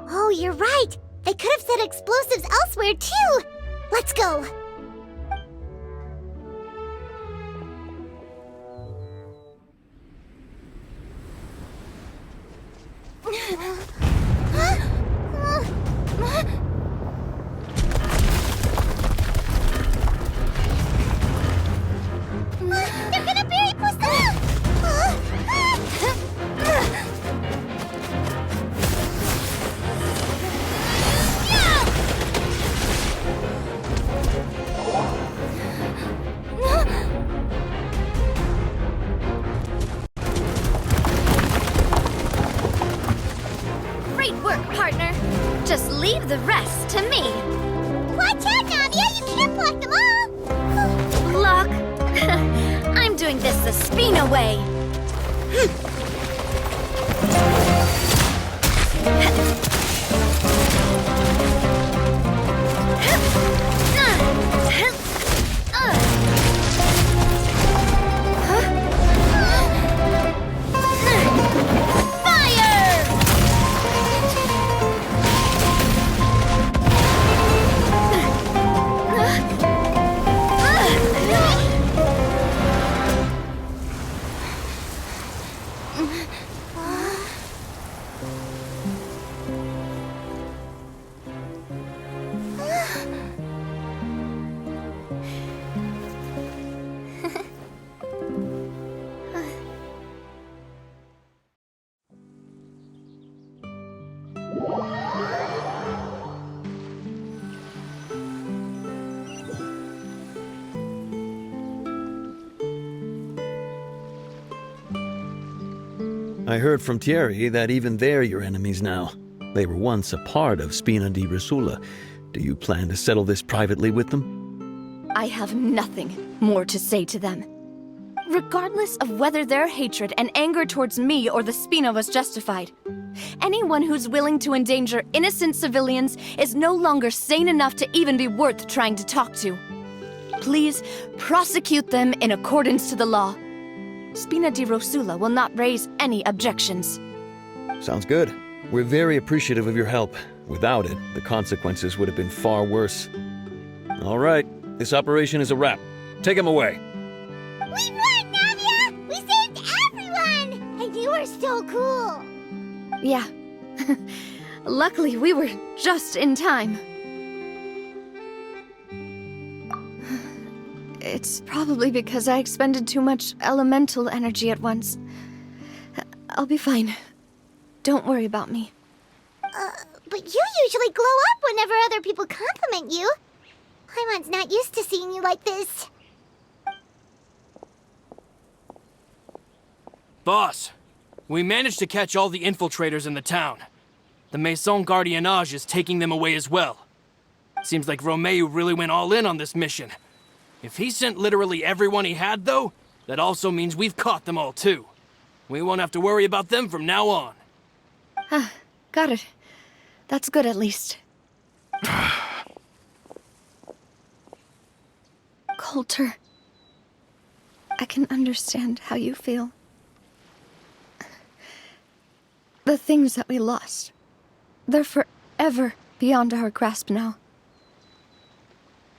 Oh, you're right. They could have set explosives elsewhere, too! Let's go! They're gonna bury Poisson! the rest to me. Watch out, Navia! You can't block them all! Block? I'm doing this the Spina way. I heard from Thierry that even they're your enemies now. They were once a part of Spina di Rosula. Do you plan to settle this privately with them? I have nothing more to say to them. Regardless of whether their hatred and anger towards me or the Spina was justified, anyone who's willing to endanger innocent civilians is no longer sane enough to even be worth trying to talk to. Please prosecute them in accordance to the law. Spina di Rosula will not raise any objections. Sounds good. We're very appreciative of your help. Without it, the consequences would have been far worse. All right, this operation is a wrap. Take him away. We won, Navia! We saved everyone! And you were so cool! Yeah. Luckily, we were just in time. It's probably because I expended too much elemental energy at once. I'll be fine. Don't worry about me. But you usually glow up whenever other people compliment you. Paimon's not used to seeing you like this. Boss, we managed to catch all the infiltrators in the town. The Maison Gardiennage is taking them away as well. Seems like Romeu really went all in on this mission. If he sent literally everyone he had, though, that also means we've caught them all, too. We won't have to worry about them from now on. Got it. That's good, at least. Coulter, I can understand how you feel. The things that we lost, they're forever beyond our grasp now.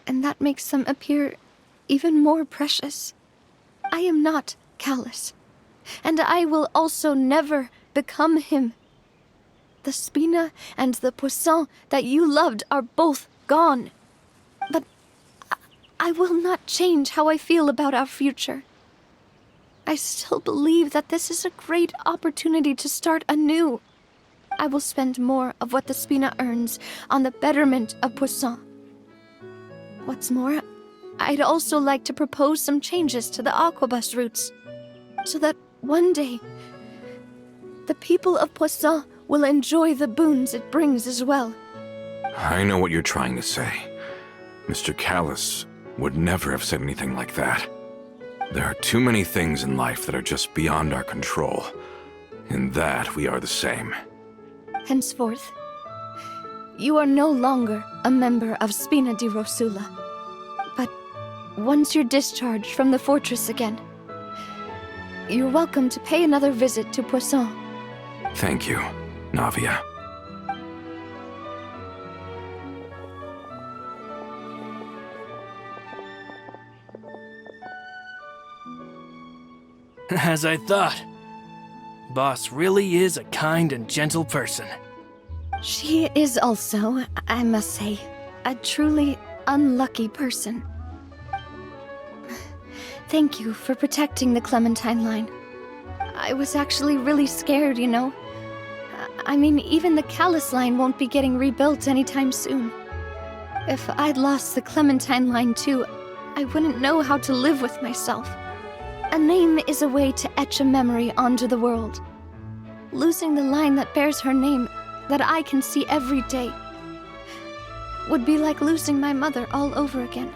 And that makes them appear even more precious. I am not callous, and I will also never become him. The Spina and the Poisson that you loved are both gone. But I will not change how I feel about our future. I still believe that this is a great opportunity to start anew. I will spend more of what the Spina earns on the betterment of Poisson. What's more, I'd also like to propose some changes to the Aquabus routes, so that one day, the people of Poisson will enjoy the boons it brings as well. I know what you're trying to say. Mr. Callus would never have said anything like that. There are too many things in life that are just beyond our control. In that, we are the same. Henceforth, you are no longer a member of Spina di Rosula. But once you're discharged from the fortress again, you're welcome to pay another visit to Poisson. Thank you, Navia. As I thought. Boss really is a kind and gentle person. She is also, I must say, a truly unlucky person. Thank you for protecting the Clementine line. I was actually really scared, you know. I mean, even the Callus line won't be getting rebuilt anytime soon. If I'd lost the Clementine line too, I wouldn't know how to live with myself. A name is a way to etch a memory onto the world. Losing the line that bears her name, that I can see every day, would be like losing my mother all over again.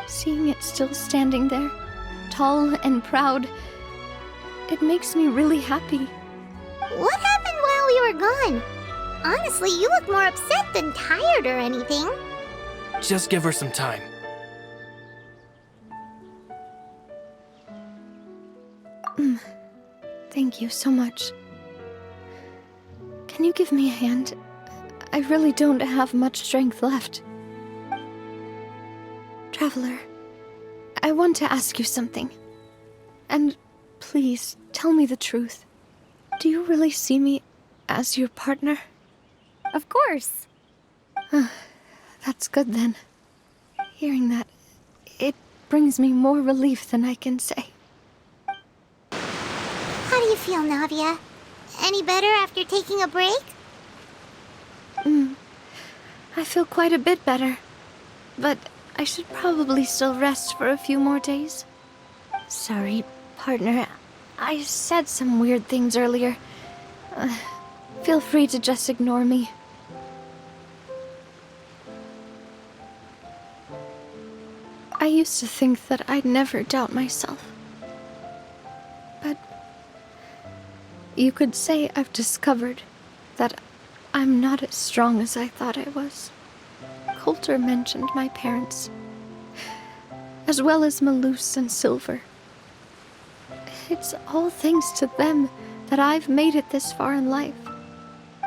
Seeing it still standing there, tall and proud, it makes me really happy. What happened while we were gone? Honestly, you look more upset than tired or anything. Just give her some time. Thank you so much. Can you give me a hand? I really don't have much strength left. Traveler, I want to ask you something. And please, tell me the truth. Do you really see me as your partner? Of course. That's good then. Hearing that, it brings me more relief than I can say. How do you feel, Navia? Any better after taking a break? I feel quite a bit better. But I should probably still rest for a few more days. Sorry, partner. I said some weird things earlier. Feel free to just ignore me. I used to think that I'd never doubt myself. But you could say I've discovered that I'm not as strong as I thought I was. Coulter mentioned my parents, as well as Malus and Silver. It's all thanks to them that I've made it this far in life.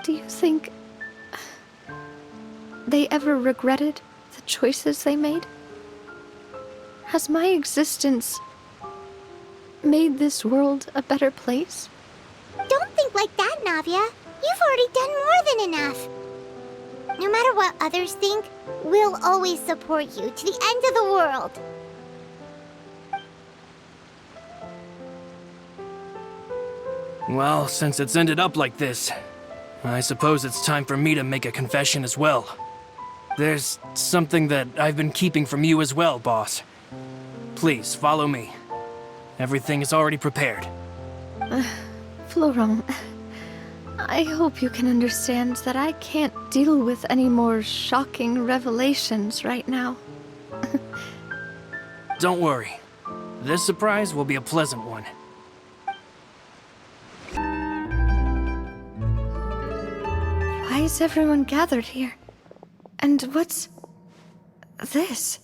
Do you think they ever regretted the choices they made? Has my existence made this world a better place? Don't think like that, Navia. You've already done more than enough. No matter what others think, we'll always support you to the end of the world. Well, since it's ended up like this, I suppose it's time for me to make a confession as well. There's something that I've been keeping from you as well, boss. Please, follow me. Everything is already prepared. Florent, I hope you can understand that I can't deal with any more shocking revelations right now. Don't worry. This surprise will be a pleasant one. Why is everyone gathered here? And what's this?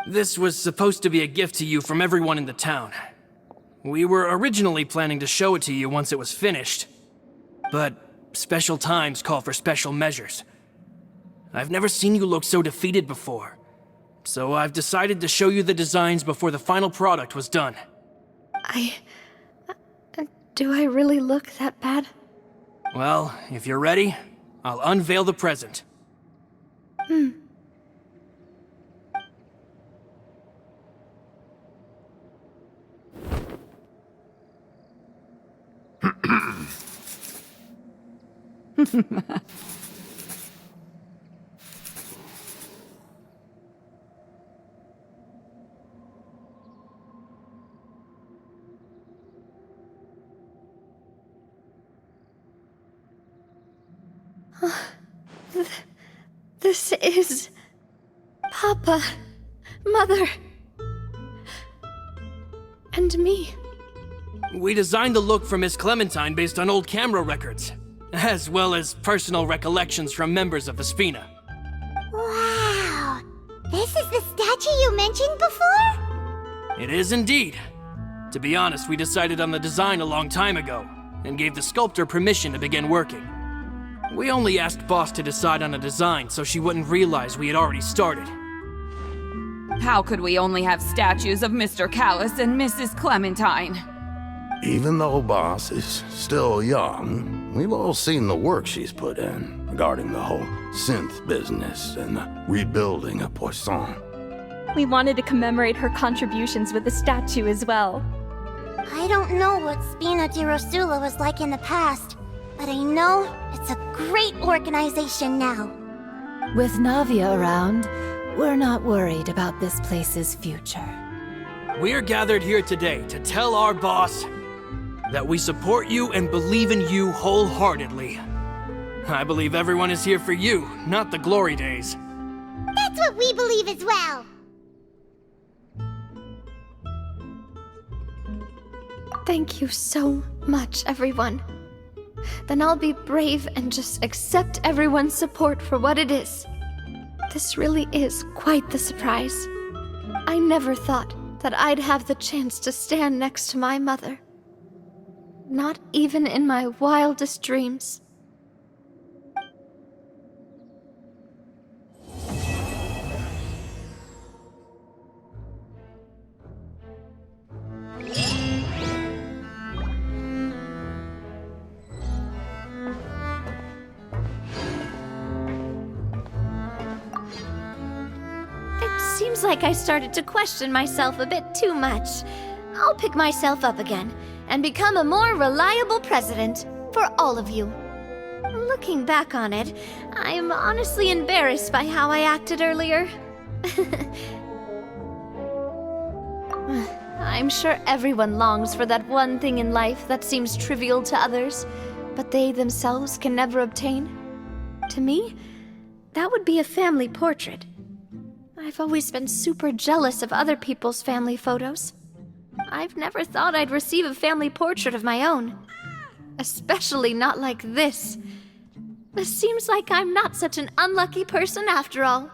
This was supposed to be a gift to you from everyone in the town. We were originally planning to show it to you once it was finished, but special times call for special measures. I've never seen you look so defeated before, so I've decided to show you the designs before the final product was done. Do I really look that bad? Well, if you're ready, I'll unveil the present. This is... Papa, Mother, and me. We designed the look for Miss Clementine based on old camera records, as well as personal recollections from members of the Spina. Wow! This is the statue you mentioned before? It is indeed. To be honest, we decided on the design a long time ago, and gave the sculptor permission to begin working. We only asked Boss to decide on a design so she wouldn't realize we had already started. How could we only have statues of Mr. Callus and Mrs. Clementine? Even though Boss is still young, we've all seen the work she's put in regarding the whole synth business and the rebuilding of Poisson. We wanted to commemorate her contributions with a statue as well. I don't know what Spina di Rosula was like in the past, but I know it's a great organization now. With Navia around, we're not worried about this place's future. We're gathered here today to tell our boss that we support you and believe in you wholeheartedly. I believe everyone is here for you, not the glory days. That's what we believe as well. Thank you so much, everyone. Then I'll be brave and just accept everyone's support for what it is. This really is quite the surprise. I never thought that I'd have the chance to stand next to my mother. Not even in my wildest dreams. Seems like I started to question myself a bit too much. I'll pick myself up again and become a more reliable president for all of you. Looking back on it, I'm honestly embarrassed by how I acted earlier. I'm sure everyone longs for that one thing in life that seems trivial to others, but they themselves can never obtain. To me, that would be a family portrait. I've always been super jealous of other people's family photos. I've never thought I'd receive a family portrait of my own. Especially not like this. It seems like I'm not such an unlucky person after all.